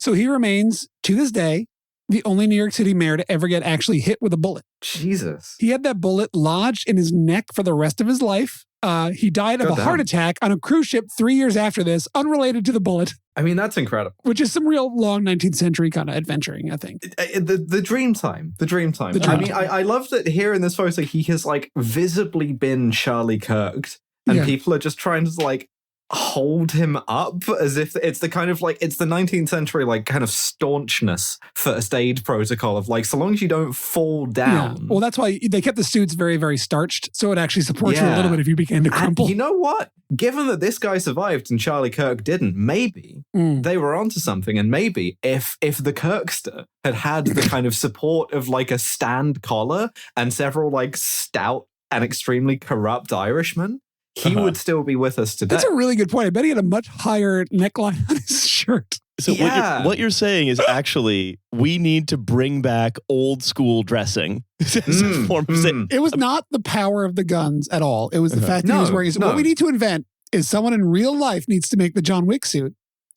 So he remains, to this day, the only New York City mayor to ever get actually hit with a bullet. Jesus. He had that bullet lodged in his neck for the rest of his life. He died of a heart attack on a cruise ship 3 years after this, unrelated to the bullet. I mean, that's incredible. Which is some real long 19th century kind of adventuring, I think. The dream time. The dream time. I mean, I love that here in this photo, he has like visibly been Charlie Kirked and people are just trying to like hold him up as if it's the kind of like it's the 19th century like kind of staunchness first aid protocol of like so long as you don't fall down. Yeah. Well, that's why they kept the suits very, very starched, so it actually supports you a little bit if you began to crumple. And you know what? Given that this guy survived and Charlie Kirk didn't, maybe they were onto something. And maybe if the Kirkster had the kind of support of like a stand collar and several like stout and extremely corrupt Irishmen, he would still be with us today. That's a really good point. I bet he had a much higher neckline on his shirt. So what you're saying is actually we need to bring back old school dressing. It was not the power of the guns at all. It was the fact that he was wearing. What we need to invent is someone in real life needs to make the John Wick suit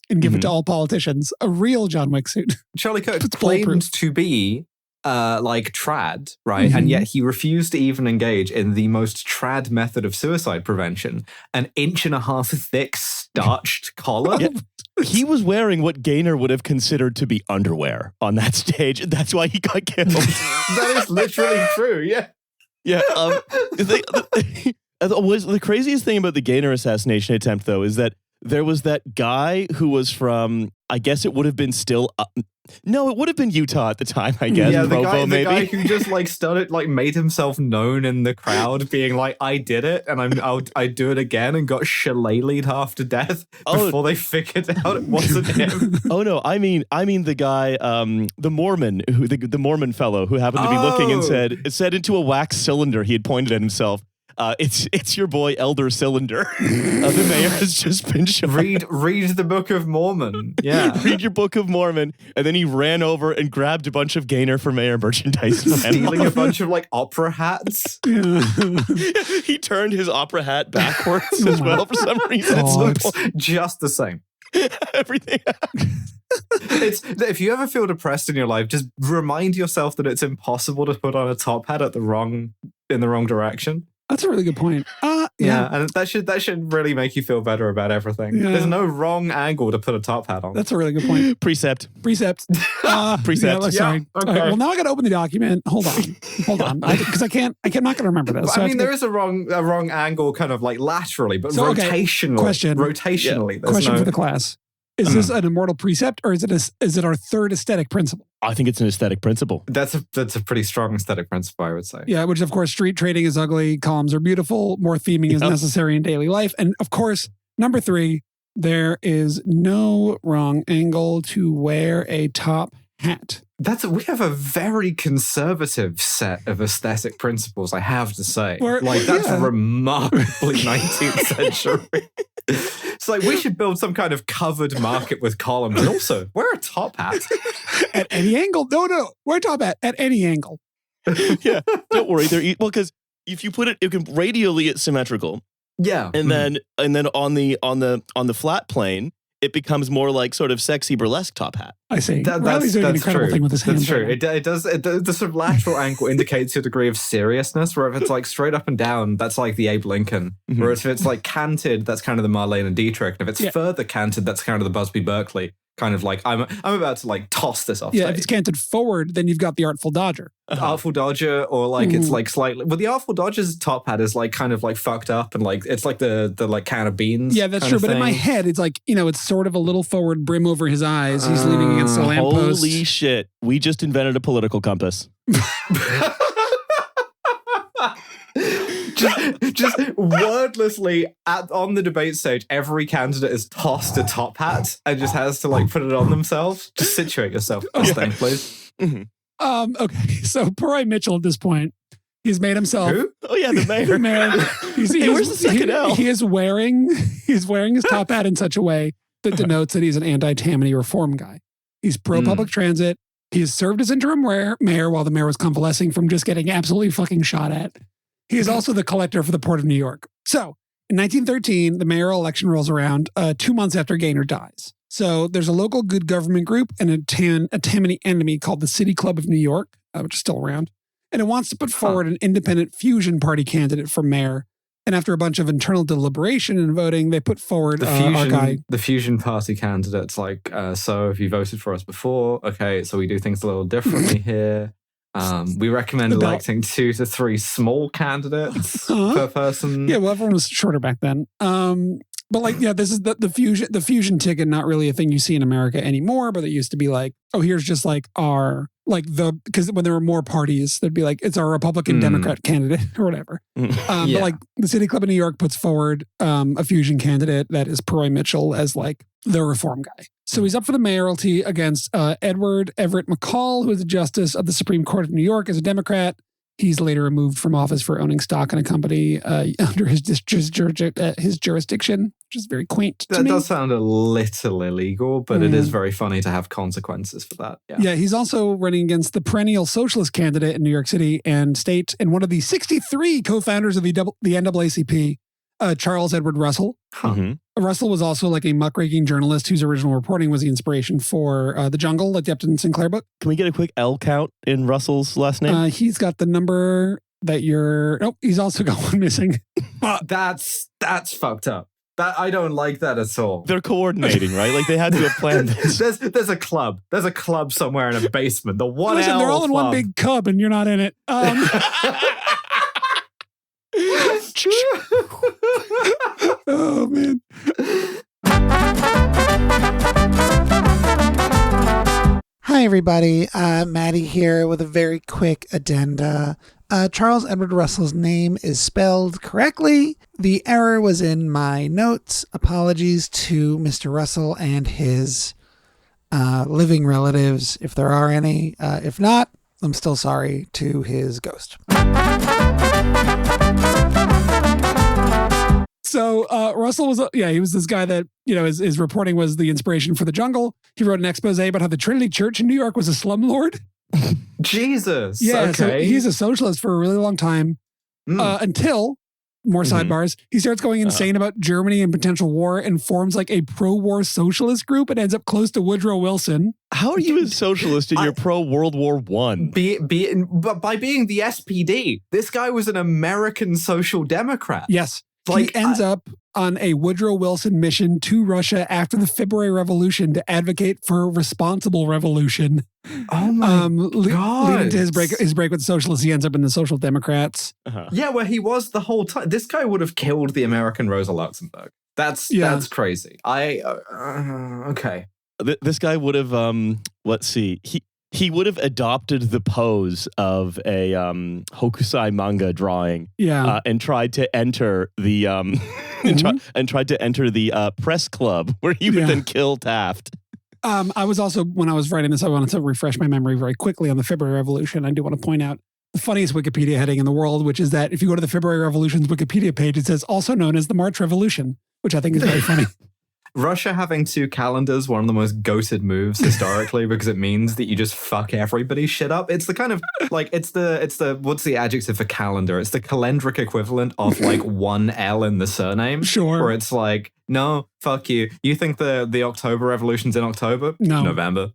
and give it to all politicians. A real John Wick suit. Charlie Kirk claimed to be like trad, right? And yet he refused to even engage in the most trad method of suicide prevention, an 1.5 inch thick starched collar. Yeah. He was wearing what Gaynor would have considered to be underwear on that stage. That's why he got killed. That is literally true, yeah. Yeah. The craziest thing about the Gaynor assassination attempt, though, is that there was that guy who was from, I guess it would have been still No, it would have been Utah at the time, I guess. Yeah, Provo, the guy who just like started, like made himself known in the crowd, being like, "I did it, and I do it again," and got shillelied half to death before they figured out it wasn't him. Oh no, I mean the guy, the Mormon, the Mormon fellow who happened to be looking and said into a wax cylinder he had pointed at himself. It's your boy Elder Cylinder. The mayor has just been shot. Read the Book of Mormon. Yeah, read your Book of Mormon, and then he ran over and grabbed a bunch of Gainer for Mayor merchandise, stealing a bunch of like opera hats. He turned his opera hat backwards as well for some reason. It's just the same. Everything. If you ever feel depressed in your life, just remind yourself that it's impossible to put on a top hat in the wrong direction. That's a really good point. Yeah, and that should really make you feel better about everything. Yeah. There's no wrong angle to put a top hat on. That's a really good point. Precept. Precept. Yeah, sorry. Okay. Right, well, now I got to open the document. Hold on, because I'm not going to remember this. So there is a wrong angle, kind of like laterally, but rotationally. Question. Rotationally. Yeah. Question for the class. Is this an immortal precept, or is it our third aesthetic principle? I think it's an aesthetic principle. That's a pretty strong aesthetic principle, I would say. Yeah, which of course, street trading is ugly, columns are beautiful, more theming is necessary in daily life. And of course, number 3, there is no wrong angle to wear a top hat. We have a very conservative set of aesthetic principles, I have to say. That's remarkably 19th century. It's like we should build some kind of covered market with columns, and also wear a top hat at any angle. No, wear a top hat at any angle. Yeah, don't worry. Because if you put it can radially, it's symmetrical. Yeah, and then on the flat plane, it becomes more like sort of sexy burlesque top hat. I see. Riley's doing an incredible thing with his hands. That's true. It does. The sort of lateral angle indicates your degree of seriousness, where if it's like straight up and down, that's like the Abe Lincoln. Mm-hmm. Whereas if it's like canted, that's kind of the Marlene and Dietrich. And if it's further canted, that's kind of the Busby Berkeley. Kind of like, I'm about to like toss this off stage. If it's canted forward, then you've got the Artful Dodger. Artful Dodger, or like it's like slightly. Well, the Artful Dodger's top hat is like kind of like fucked up, and like it's like the like can of beans. Yeah, that's true. But in my head, it's like, it's sort of a little forward, brim over his eyes. He's leaning against a lamppost. Holy shit! We just invented a political compass. Just wordlessly on the debate stage, every candidate is tossed a top hat and just has to like put it on themselves. Just situate yourself, thing, please. Mm-hmm. Okay, so Purroy Mitchel at this point, he's made himself. Who? Oh yeah, the mayor. The mayor. Where's the second L? He is wearing his top hat in such a way that denotes that he's an anti-Tammany reform guy. He's pro-public transit. He has served as interim mayor while the mayor was convalescing from just getting absolutely fucking shot at. He is also the collector for the Port of New York. So, in 1913, the mayoral election rolls around 2 months after Gaynor dies. So, there's a local good government group and a Tammany enemy called the City Club of New York, which is still around. And it wants to put forward an independent Fusion Party candidate for mayor. And after a bunch of internal deliberation and voting, they put forward our guy. The Fusion Party candidate's like, so have you voted for us before? Okay, so we do things a little differently here. We recommend electing 2 to 3 small candidates per person. Yeah, well, everyone was shorter back then. But this is the fusion ticket, not really a thing you see in America anymore, but it used to be like, here's just like because when there were more parties, they'd be like, it's our Republican Democrat candidate or whatever. But like the City Club of New York puts forward a fusion candidate that is Purroy Mitchel as like the reform guy. So he's up for the mayoralty against Edward Everett McCall, who is a justice of the Supreme Court of New York as a Democrat. He's later removed from office for owning stock in a company under his jurisdiction, which is very quaint to me. That does sound a little illegal, but it is very funny to have consequences for that. Yeah, he's also running against the perennial socialist candidate in New York City and state and one of the 63 co-founders of the NAACP, Charles Edward Russell. Russell was also like a muckraking journalist whose original reporting was the inspiration for The Jungle, like the Upton Sinclair book. Can we get a quick L count in Russell's last name? He's got the number that he's also got one missing. That's fucked up. I don't like that at all. They're coordinating, right? Like they had to have planned this. There's a club. There's a club somewhere in a basement. The one Listen, they're all in club. one big cub and you're not in it. Oh, man. Hi, Hi, everybody. Mattie here with a very quick addenda. Charles Edward Russell's name is spelled correctly. The error was in my notes. Apologies to Mr. Russell and his living relatives, if there are any. If not, I'm still sorry to his ghost. So Russell was, he was this guy that, his reporting was the inspiration for The Jungle. He wrote an expose about how the Trinity Church in New York was a slumlord. Jesus. Yeah, okay. So he's a socialist for a really long time until, more sidebars, he starts going insane about Germany and potential war and forms like a pro-war socialist group and ends up close to Woodrow Wilson. How are you a socialist and you're pro-World War I? By being the SPD. This guy was an American social democrat. Yes. He ends up on a Woodrow Wilson mission to Russia after the February Revolution to advocate for responsible revolution. Oh my God. Leading to his break with the socialists, he ends up in the Social Democrats. Yeah, where he was the whole time. This guy would have killed the American Rosa Luxemburg. That's crazy. Okay. This guy would have, let's see, he would have adopted the pose of a Hokusai manga drawing, and tried to enter the tried to enter the press club where he would then kill Taft. I was also, when I was writing this, I wanted to refresh my memory very quickly on the February Revolution. I do want to point out the funniest Wikipedia heading in the world, which is that if you go to the February Revolution's Wikipedia page, it says also known as the March Revolution, which I think is very funny. Russia having two calendars, one of the most goated moves historically, because it means that you just fuck everybody's shit up. It's the kind of like, it's the what's the adjective for calendar? It's the calendric equivalent of like one L in the surname. Sure. Where it's like, no, fuck you. You think the October Revolution's in October? No. November.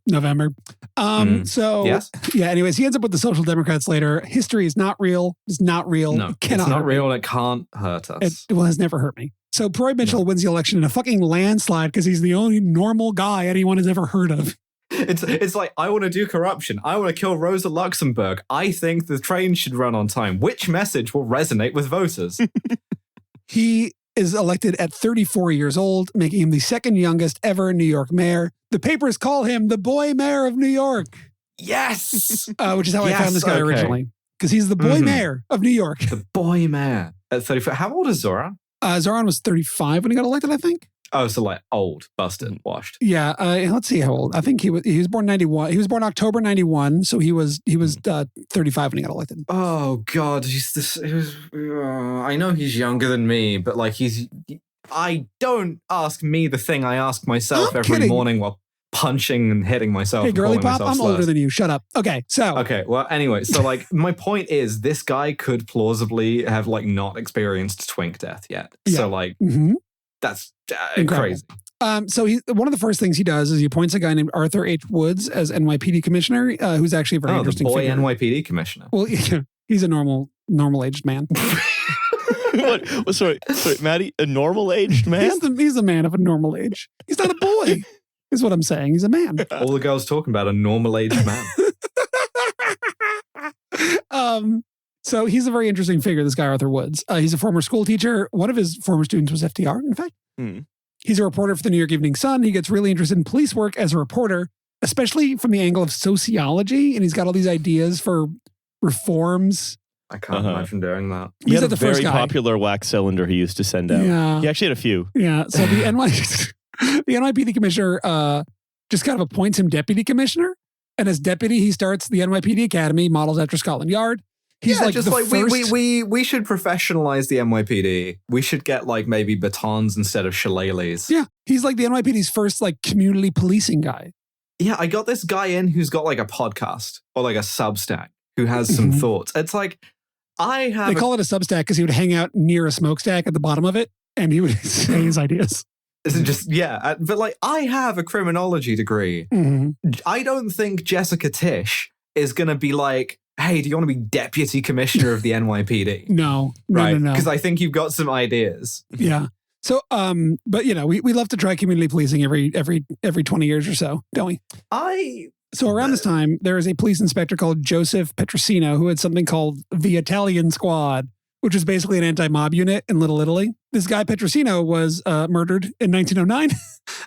So, yes. Yeah, anyways, he ends up with the Social Democrats later. History is not real. It's not real. No, it's not real. It can't hurt us. It has never hurt me. So Purroy Mitchel wins the election in a fucking landslide because he's the only normal guy anyone has ever heard of. It's like, I want to do corruption. I want to kill Rosa Luxemburg. I think the train should run on time. Which message will resonate with voters? He is elected at 34 years old, making him the second youngest ever New York mayor. The papers call him the boy mayor of New York. Yes! Which is how I found this guy originally. Because he's the boy mayor of New York. The boy mayor at 34. How old is Zoran? Zoran was 35 when he got elected, I think. Oh, so like old, busted, washed. Yeah, let's see how old. I think he was born 91. He was born October 91, so he was 35 when he got elected. Oh God, I know he's younger than me, but like I don't ask me the thing I ask myself every morning while punching and hitting myself. Hey, girly pop, I'm older than you. Shut up. Okay, so. Okay, well, anyway, so like my point is this guy could plausibly have like not experienced twink death yet. Yeah. So like, that's crazy. So one of the first things he does is he appoints a guy named Arthur H. Woods as NYPD commissioner, who's actually a very interesting figure. NYPD commissioner. Well, he's a normal aged man. What? Sorry, Mattie, a normal aged man? He's a man of a normal age. He's not a boy. Is what I'm saying. He's a man. All the girls talking about a normal aged man. So he's a very interesting figure, this guy, Arthur Woods. He's a former school teacher. One of his former students was FDR, in fact. He's a reporter for the New York Evening Sun. He gets really interested in police work as a reporter, especially from the angle of sociology. And he's got all these ideas for reforms. I can't imagine doing that. He had a very popular wax cylinder he used to send out. Yeah. He actually had a few. Yeah. So the NYPD commissioner just kind of appoints him deputy commissioner. And as deputy, he starts the NYPD Academy, models after Scotland Yard. He's like just like first... we should professionalize the NYPD. We should get like maybe batons instead of shillelaghs. Yeah, he's like the NYPD's first like community policing guy. Yeah, I got this guy in who's got like a podcast or like a Substack who has some thoughts. It's like They call it a Substack because he would hang out near a smokestack at the bottom of it, and he would say his ideas. Is it just but like I have a criminology degree. I don't think Jessica Tisch is gonna be like, hey, do you want to be deputy commissioner of the NYPD? No. Because I think you've got some ideas. Yeah. So, but we love to try community policing every 20 years or so, don't we? So around this time, there is a police inspector called Joseph Petrosino who had something called the Italian Squad, which was basically an anti-mob unit in Little Italy. this guy Petrosino was murdered in 1909.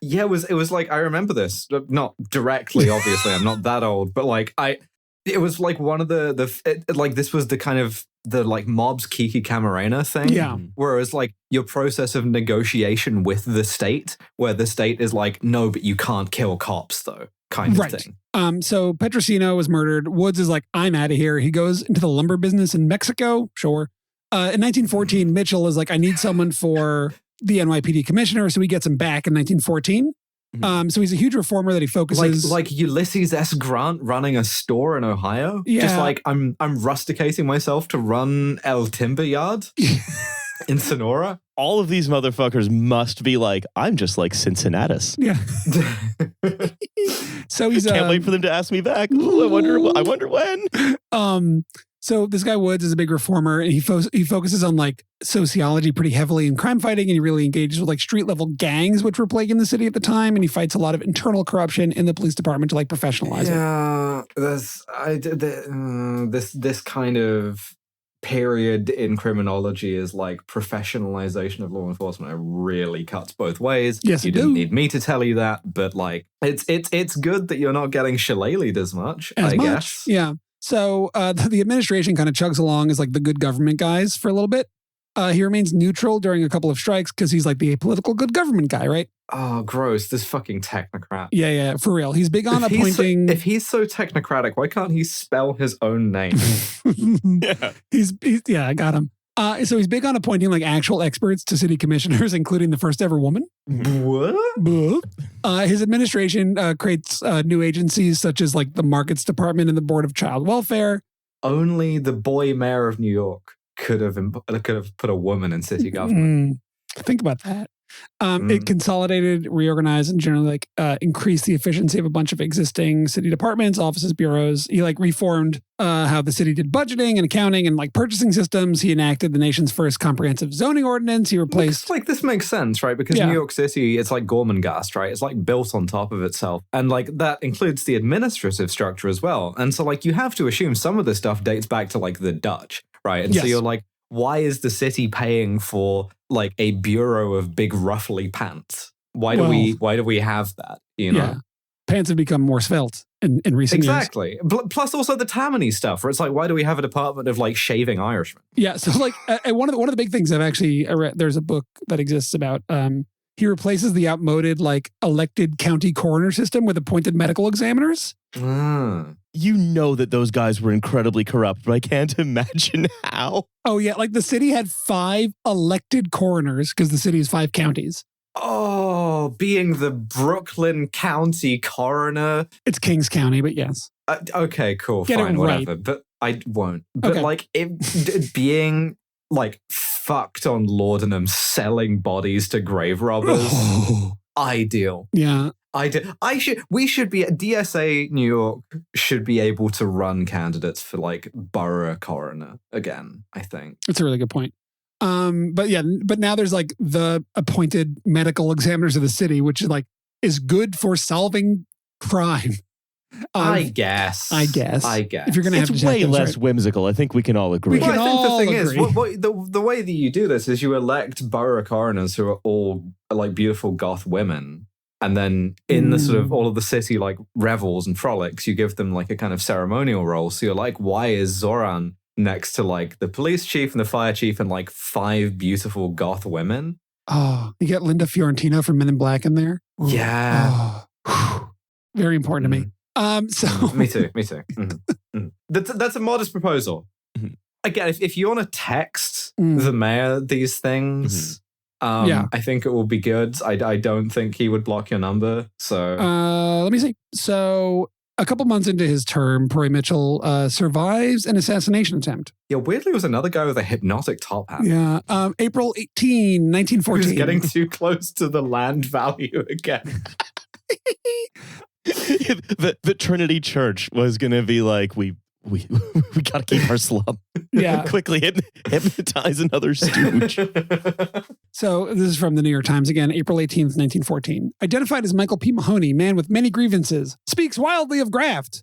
Yeah, it was like, I remember this, not directly, obviously, I'm not that old, but like it was like one of this was the kind of the like mob's Kiki Camarena thing. Yeah. Where it was like your process of negotiation with the state, where the state is like, no, but you can't kill cops though, kind of thing. So Petrosino was murdered. Woods is like, I'm out of here. He goes into the lumber business in Mexico. Sure. In 1914, Mitchel is like, I need someone for the NYPD commissioner. So he gets him back in 1914. So he's a huge reformer that he focuses like Ulysses S. Grant running a store in Ohio. Yeah. Just like I'm rusticating myself to run El Timber Yard in Sonora. All of these motherfuckers must be like, I'm just like Cincinnatus. Yeah. So he's can't wait for them to ask me back. Ooh, I wonder when. So this guy Woods is a big reformer, and he focuses on like sociology pretty heavily in crime fighting, and he really engages with like street level gangs, which were plaguing the city at the time, and he fights a lot of internal corruption in the police department to like professionalize it. This kind of period in criminology is like professionalization of law enforcement. It really cuts both ways. Yes, you didn't need me to tell you that, but like it's good that you're not getting shillelied as much. I guess. Yeah. So the administration kind of chugs along as like the good government guys for a little bit. He remains neutral during a couple of strikes because he's like the apolitical good government guy, right? Oh, gross. This fucking technocrat. Yeah, for real. He's big on appointing... If he's so technocratic, why can't he spell his own name? Yeah. Yeah, I got him. So he's big on appointing like actual experts to city commissioners, including the first ever woman. What? His administration creates new agencies such as like the Markets Department and the Board of Child Welfare. Only the boy mayor of New York could have put a woman in city government. Think about that. It consolidated, reorganized, and generally like increased the efficiency of a bunch of existing city departments, offices, bureaus. He like reformed how the city did budgeting and accounting and like purchasing systems. He enacted the nation's first comprehensive zoning ordinance. He replaced this makes sense, right? Because New York City, it's like Gormenghast, right? It's like built on top of itself, and like that includes the administrative structure as well. And so like you have to assume some of this stuff dates back to like the Dutch, right? And so you're like, why is the city paying for like a bureau of big ruffly pants? Why do we have that? You know, yeah. Pants have become more svelte in recent years. Exactly. Plus also the Tammany stuff, where it's like, why do we have a department of like shaving Irishmen? Yeah. So like one of the big things I've actually read, there's a book that exists about. He replaces the outmoded like elected county coroner system with appointed medical examiners. You know that those guys were incredibly corrupt, but I can't imagine how. Oh, yeah. Like the city had 5 elected coroners because the city is 5 counties. Oh, being the Brooklyn County coroner. It's Kings County, but yes. Okay, cool. Get fine, it right. whatever. But I won't. But like being like fucked on laudanum, selling bodies to grave robbers. Ideal. Yeah. We should be at DSA New York should be able to run candidates for like borough coroner again, I think. That's a really good point. But now there's like the appointed medical examiners of the city, which is good for solving crime. I guess. If you're going to have it's way less whimsical. I think we can all agree. I think the thing is, the way that you do this is you elect borough coroners who are all like beautiful goth women. And then in the sort of all of the city like revels and frolics, you give them like a kind of ceremonial role. So you're like, why is Zoran next to like the police chief and the fire chief and like 5 beautiful goth women? Oh, you get Linda Fiorentino from Men in Black in there. Yeah. Very important to me. So Me too. That's a modest proposal. Again, if you want to text the mayor these things, I think it will be good. I don't think he would block your number. So let me see. So a couple months into his term, Purroy Mitchel survives an assassination attempt. Yeah, weirdly, it was another guy with a hypnotic top hat. Yeah, April 18, 1914. He was getting too close to the land value again. the Trinity Church was going to be like, we got to keep our slum. Yeah. Quickly hypnotize another stooge. So this is from the New York Times again, April 18th, 1914. Identified as Michael P. Mahoney, man with many grievances, speaks wildly of graft.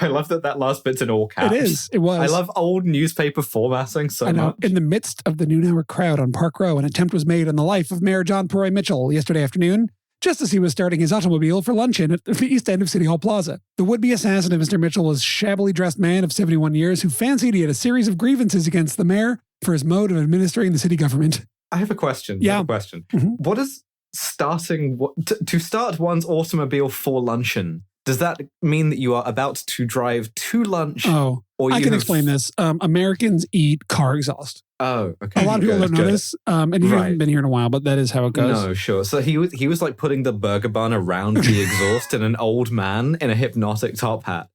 I love that last bit's in all caps. It is. It was. I love old newspaper formatting so much. In the midst of the noon hour crowd on Park Row, an attempt was made on the life of Mayor John Purroy Mitchel yesterday afternoon, just as he was starting his automobile for luncheon at the east end of City Hall Plaza. The would-be assassin of Mr. Mitchell was a shabbily dressed man of 71 years who fancied he had a series of grievances against the mayor for his mode of administering the city government. I have a question. Yeah. Mm-hmm. What is to start one's automobile for luncheon? Does that mean that you are about to drive to lunch? Oh, I can explain this. Americans eat car exhaust. Oh, okay. A lot of people don't know this, and you haven't been here in a while, but that is how it goes. No, sure. So he was like putting the burger bun around the exhaust, and an old man in a hypnotic top hat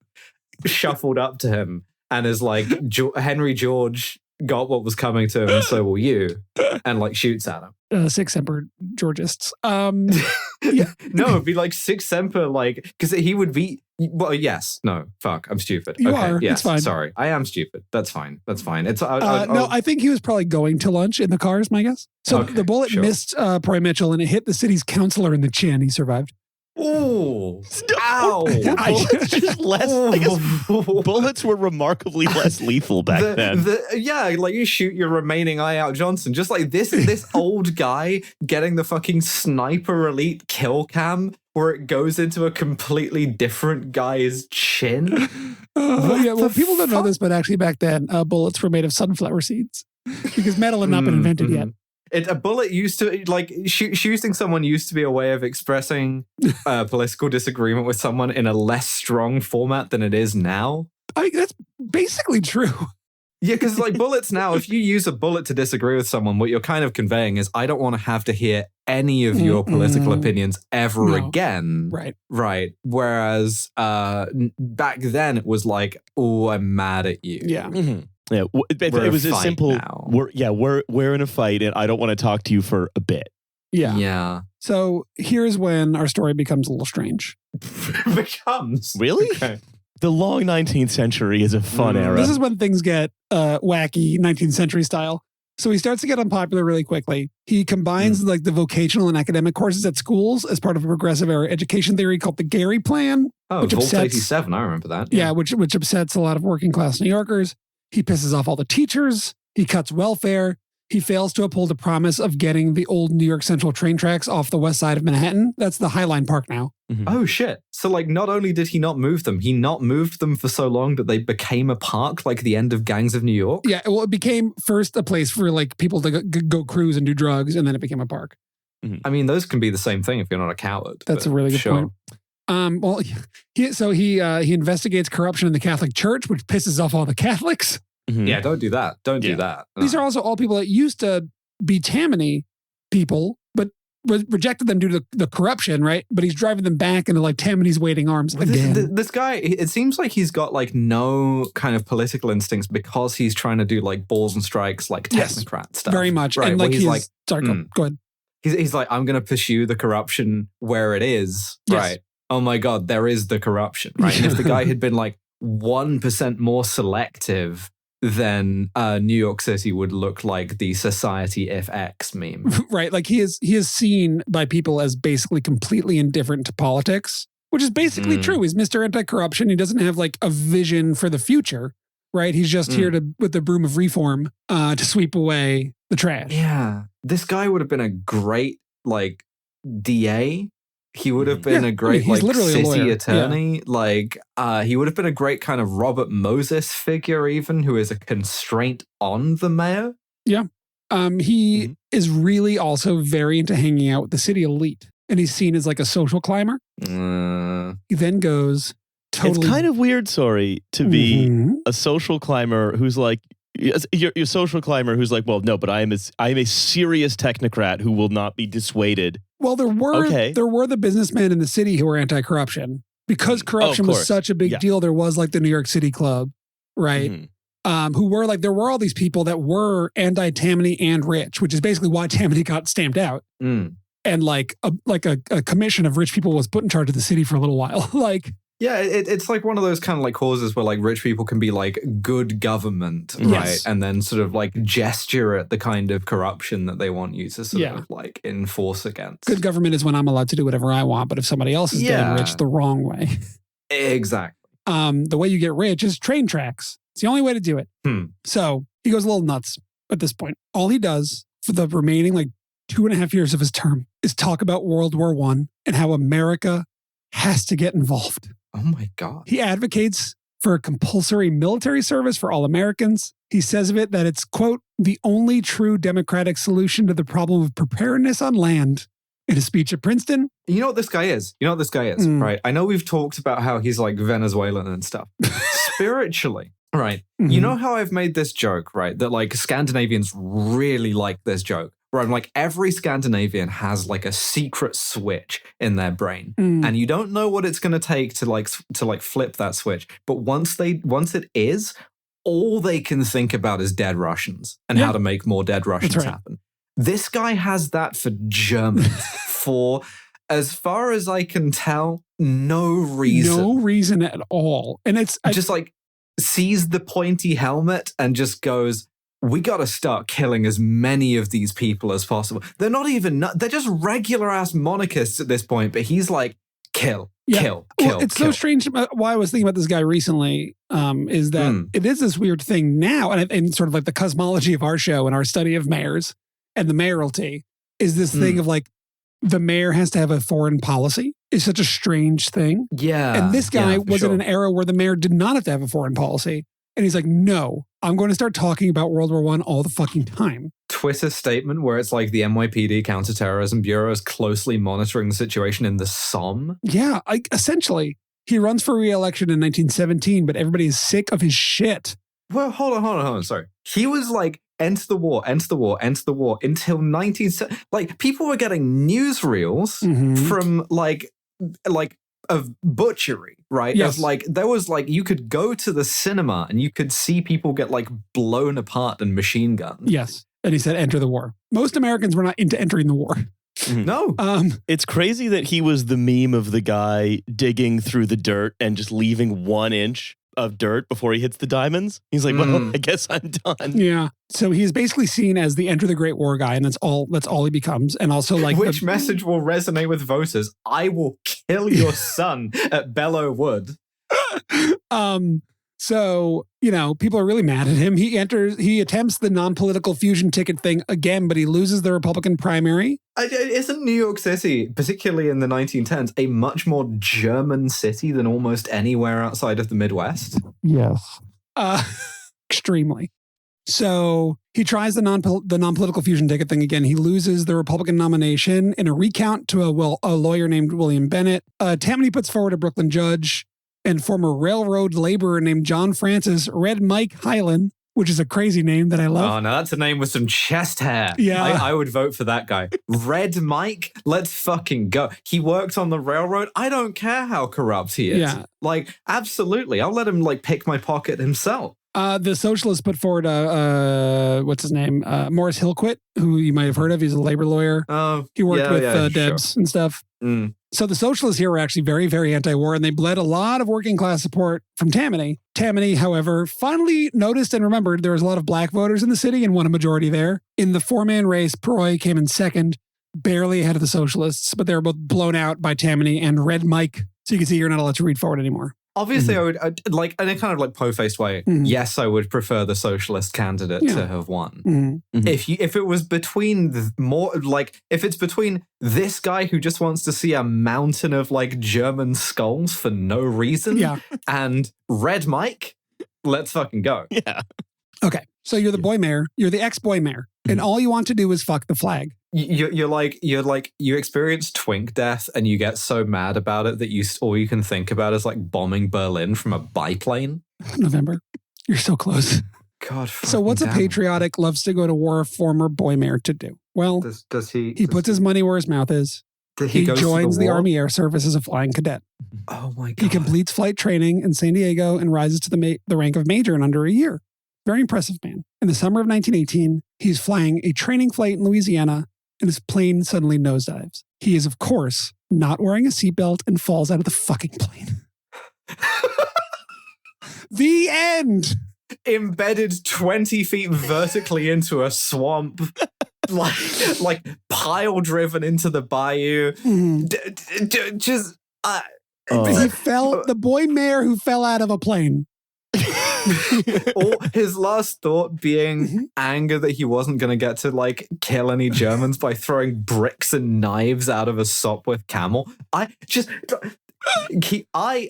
shuffled up to him and is like, Henry George got what was coming to him, and so will you, and like shoots at him. Six Semper Georgists. Yeah. No, it'd be like Six Semper, like, because he would be. Well, yes. No. Fuck. I'm stupid. You okay, are. Yes, it's fine. Sorry. I am stupid. That's fine. It's. No, I think he was probably going to lunch in the car, is my guess. So the bullet missed Purroy Mitchell and it hit the city's councilor in the chin. He survived. Oh, ow. Bullets just less. I guess bullets were remarkably less lethal back then. Yeah, like you shoot your remaining eye out, Johnson. Just like this old guy getting the fucking sniper elite kill cam where it goes into a completely different guy's chin. People don't know this, but actually back then, bullets were made of sunflower seeds because metal had not been invented yet. A bullet used to, like, shooting someone used to be a way of expressing political disagreement with someone in a less strong format than it is now. That's basically true. Yeah, because like bullets now, if you use a bullet to disagree with someone, what you're kind of conveying is, I don't want to have to hear any of your political opinions ever again. Right. Whereas back then it was like, oh, I'm mad at you. Yeah. Mm-hmm. Yeah, it was as simple. We're in a fight, and I don't want to talk to you for a bit. Yeah. So here's when our story becomes a little strange. Becomes really? Okay. The long 19th century is a fun era. This is when things get wacky, 19th century style. So he starts to get unpopular really quickly. He combines like the vocational and academic courses at schools as part of a progressive era education theory called the Gary Plan. Oh, Volt 87, I remember that. Yeah, which upsets a lot of working class New Yorkers. He pisses off all the teachers. He cuts welfare. He fails to uphold a promise of getting the old New York Central train tracks off the west side of Manhattan. That's the High Line Park now. Mm-hmm. Oh, shit. So, like, not only did he not move them, he not moved them for so long that they became a park, like the end of Gangs of New York? Yeah, well, it became first a place for, like, people to go cruise and do drugs, and then it became a park. Mm-hmm. I mean, those can be the same thing if you're not a coward. That's a really good point. Well, he investigates corruption in the Catholic Church, which pisses off all the Catholics. Mm-hmm. Yeah, don't do that. Don't do that. No. These are also all people that used to be Tammany people, but rejected them due to the corruption, right? But he's driving them back into like Tammany's waiting arms again. This guy, it seems like he's got like no kind of political instincts because he's trying to do like balls and strikes, like technocrat stuff. Very much. Right, and like he's like, sorry, go ahead. He's like, I'm going to pursue the corruption where it is. Yes. Right. Oh my God, there is the corruption. Right. And if the guy had been like 1% more selective, then New York City would look like the Society If X meme. Right. Like he is seen by people as basically completely indifferent to politics, which is basically true. He's Mr. Anti-Corruption. He doesn't have like a vision for the future, right? He's just here with the broom of reform to sweep away the trash. Yeah. This guy would have been a great like DA. He would have been a great like city attorney. Yeah. Like he would have been a great kind of Robert Moses figure, even, who is a constraint on the mayor. Yeah. He is really also very into hanging out with the city elite, and he's seen as like a social climber. He then goes totally. It's kind of weird, to be a social climber who's like, you're social climber who's like, well, no, but I am a serious technocrat who will not be dissuaded. Well, there were the businessmen in the city who were anti-corruption because corruption was such a big deal. There was like the New York City Club, right? Who were like, there were all these people that were anti-Tammany and rich, which is basically why Tammany got stamped out. And like a commission of rich people was put in charge of the city for a little while. Yeah, it's like one of those kind of like causes where like rich people can be like good government, right? And then sort of like gesture at the kind of corruption that they want you to sort of like enforce against. Good government is when I'm allowed to do whatever I want, but if somebody else is getting rich the wrong way. Exactly. The way you get rich is train tracks. It's the only way to do it. So he goes a little nuts at this point. All he does for the remaining 2.5 years of his term is talk about World War I and how America has to get involved. Oh my God. He advocates for a compulsory military service for all Americans. He says of it that it's, quote, the only true democratic solution to the problem of preparedness on land. In a speech at Princeton. You know what this guy is? Right? I know we've talked about how he's Venezuelan and stuff. Spiritually, right? Mm-hmm. You know how I've made this joke, right? That Scandinavians really like this joke. Where I'm every Scandinavian has a secret switch in their brain. And you don't know what it's going to take to flip that switch. But once it is, all they can think about is dead Russians and how to make more dead Russians happen. This guy has that for Germans for, as far as I can tell, no reason. No reason at all. And it's just sees the pointy helmet and just goes, we got to start killing as many of these people as possible. They're not even, they're just regular ass monarchists at this point, but he's kill. It's so strange. Why I was thinking about this guy recently is that it is this weird thing now, and sort of the cosmology of our show and our study of mayors and the mayoralty is this thing of the mayor has to have a foreign policy. Is such a strange thing. Yeah. And this guy was in an era where the mayor did not have to have a foreign policy. And he's no, I'm going to start talking about World War I all the fucking time. Twitter statement where it's the NYPD Counterterrorism Bureau is closely monitoring the situation in the Somme. Yeah, essentially. He runs for re-election in 1917, but everybody is sick of his shit. Well, hold on. Sorry. He was enter the war until 1970. People were getting newsreels from of butchery, right? Yes. Of there was you could go to the cinema and you could see people get blown apart and machine gunned. Yes. And he said, enter the war. Most Americans were not into entering the war. No. It's crazy that he was the meme of the guy digging through the dirt and just leaving 1 inch of dirt before he hits the diamonds. He's well, I guess I'm done. Yeah. So he's basically seen as the enter the Great War guy, and that's all he becomes. And also which message will resonate with voters? I will kill your son at Bellow Wood. So, people are really mad at him. He attempts the non-political fusion ticket thing again, but he loses the Republican primary. Isn't New York City, particularly in the 1910s, a much more German city than almost anywhere outside of the Midwest? Yes. Extremely. So he tries the non-political fusion ticket thing again. He loses the Republican nomination in a recount to a lawyer named William Bennett. Tammany puts forward a Brooklyn judge and former railroad laborer named John Francis Red Mike Hylan, which is a crazy name that I love. Oh, no, that's a name with some chest hair. Yeah. I would vote for that guy. Red Mike, let's fucking go. He worked on the railroad. I don't care how corrupt he is. Yeah. Absolutely. I'll let him pick my pocket himself. The socialists put forward what's his name? Morris Hillquit, who you might have heard of. He's a labor lawyer. He worked with Debs and stuff. So the socialists here were actually very, very anti-war, and they bled a lot of working class support from Tammany. Tammany, however, finally noticed and remembered there was a lot of black voters in the city and won a majority there. In the 4-man race, Purroy came in second, barely ahead of the socialists, but they were both blown out by Tammany and Red Mike. So you can see you're not allowed to read forward anymore. Obviously, I would in a kind of po-faced way. Yes, I would prefer the socialist candidate to have won. If it was between if it's between this guy who just wants to see a mountain of German skulls for no reason, and Red Mike, let's fucking go. Yeah. Okay, so you're the boy mayor. You're the ex-boy mayor, and all you want to do is fuck the flag. You experience twink death and you get so mad about it that all you can think about is bombing Berlin from a biplane. November, you're so close. God. So what's a patriotic, loves to go to war former boy mayor to do? Well, does he puts his money where his mouth is. He joins the Army Air Service as a flying cadet. Oh my God. He completes flight training in San Diego and rises to the rank of major in under a year. Very impressive man. In the summer of 1918, he's flying a training flight in Louisiana, and his plane suddenly nosedives. He is, of course, not wearing a seatbelt and falls out of the fucking plane. The end. Embedded 20 feet vertically into a swamp, pile driven into the bayou. He fell. The boy mayor who fell out of a plane. Or his last thought being anger that he wasn't going to get to like kill any Germans by throwing bricks and knives out of a Sopwith camel. I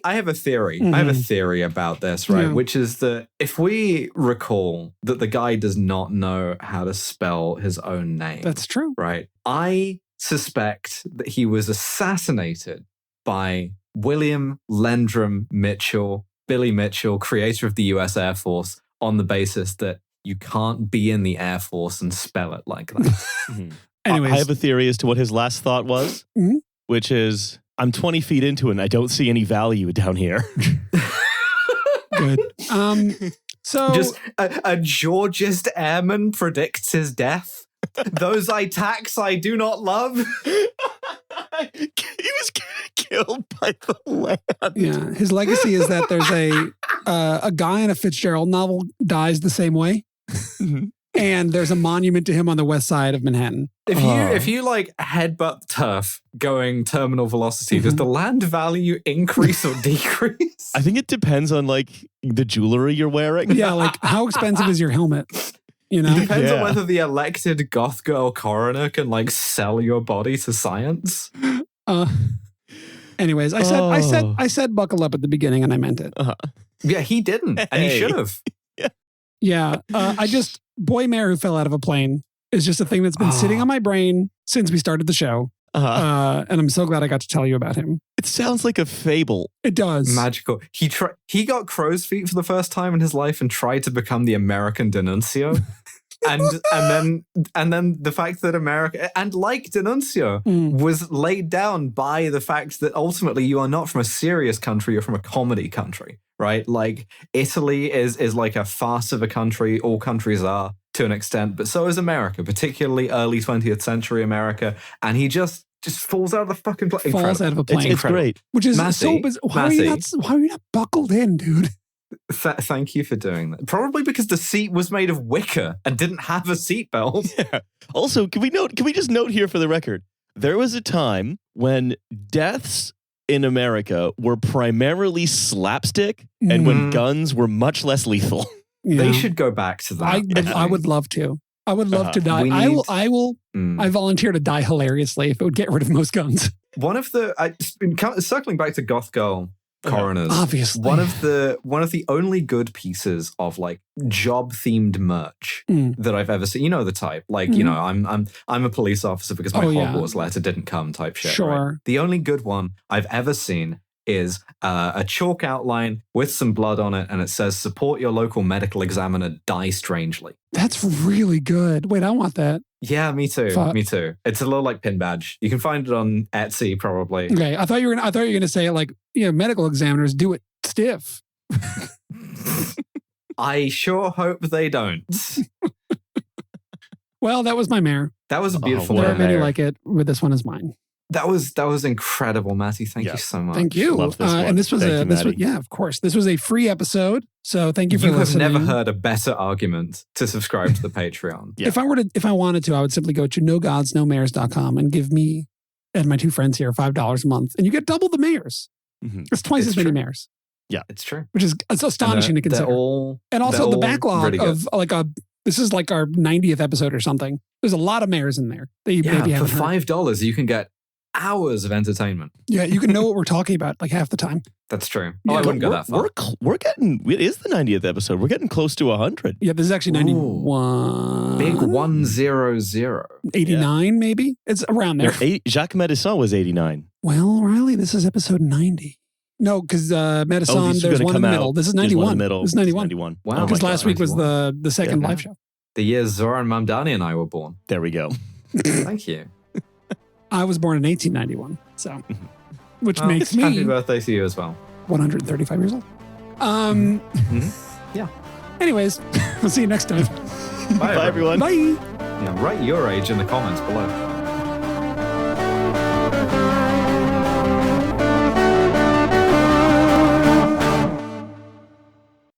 have a theory. I have a theory about this, right? Yeah. Which is that if we recall that the guy does not know how to spell his own name. That's true. Right. I suspect that he was assassinated by William Landrum Mitchell, Billy Mitchell, creator of the US Air Force, on the basis that you can't be in the Air Force and spell it like that. Anyways. I have a theory as to what his last thought was, which is, I'm 20 feet into it and I don't see any value down here. Good. So just a Georgist airman predicts his death. Those I tax, I do not love. He was killed by the land. Yeah, his legacy is that there's a guy in a Fitzgerald novel dies the same way. And there's a monument to him on the west side of Manhattan. If you like headbutt turf going terminal velocity, does the land value increase or decrease? I think it depends on like the jewelry you're wearing. Yeah, like how expensive is your helmet? You know? It depends on whether the elected goth girl coroner can like sell your body to science. Anyways, I said buckle up at the beginning and I meant it. Yeah, he didn't, and he should have. Yeah. Boy mayor who fell out of a plane is just a thing that's been sitting on my brain since we started the show. And I'm so glad I got to tell you about him. It sounds like a fable. It does. Magical. He got crow's feet for the first time in his life and tried to become the American D'Annunzio. and then the fact that America, and like D'Annunzio, was laid down by the fact that ultimately you are not from a serious country, you're from a comedy country, right? Like Italy is like a farce of a country. All countries are to an extent, but so is America, particularly early 20th century America. And he just falls out of the fucking plane. Falls out of a plane. It's great. Which is so bizarre. Why are you not buckled in, dude? Thank you for doing that. Probably because the seat was made of wicker and didn't have a seatbelt. Yeah. Also, can we just note here for the record, there was a time when deaths in America were primarily slapstick and when guns were much less lethal. Yeah. They should go back to that. I would love to. I would love to die. I volunteer to die hilariously if it would get rid of most guns. One of the circling back to Goth Girl coroners, obviously one of the only good pieces of like job themed merch that I've ever seen. You know the type, like you know, I'm a police officer because my Hogwarts letter didn't come type shit. Sure. Right? The only good one I've ever seen is a chalk outline with some blood on it, and it says "Support your local medical examiner. Die strangely." That's really good. Wait, I want that. Yeah, me too. Me too. It's a little like pin badge. You can find it on Etsy, probably. Okay, I thought you were gonna say like, you know, medical examiners do it stiff. I sure hope they don't. Well, that was my mare. That was a beautiful. There are many like it, but this one is mine. That was incredible, Mattie. Thank you so much. Thank you. Love this one. And this was of course. This was a free episode. So thank you for listening. You have never heard a better argument to subscribe to the Patreon. Yeah. If I wanted to, I would simply go to nogodsnomares.com and give me and my two friends here $5 a month, and you get double the mares. It's twice as many mares. Yeah, it's true. Which is astonishing to consider. And also the backlog really of this is like our 90th episode or something. There's a lot of mares in there that you maybe haven't heard. For $5, you can get hours of entertainment. Yeah, you can know what we're talking about like half the time. That's true. Yeah, I wouldn't go that far. It is the 90th episode. We're getting close to 100. Yeah, this is actually 91. Big 100. 89, maybe? It's around there. Jacques Médecin was 89. Well, Riley, this is episode 90. No, because Médecin, there's one in the middle. This is 91. This is 91. Wow. Because last week was the second live show. The year Zoran Mamdani and I were born. There we go. Thank you. I was born in 1891, so which makes me happy birthday to you as well. 135 years old. Yeah. Anyways, we'll see you next time. Bye everyone. Bye. Yeah, write your age in the comments below.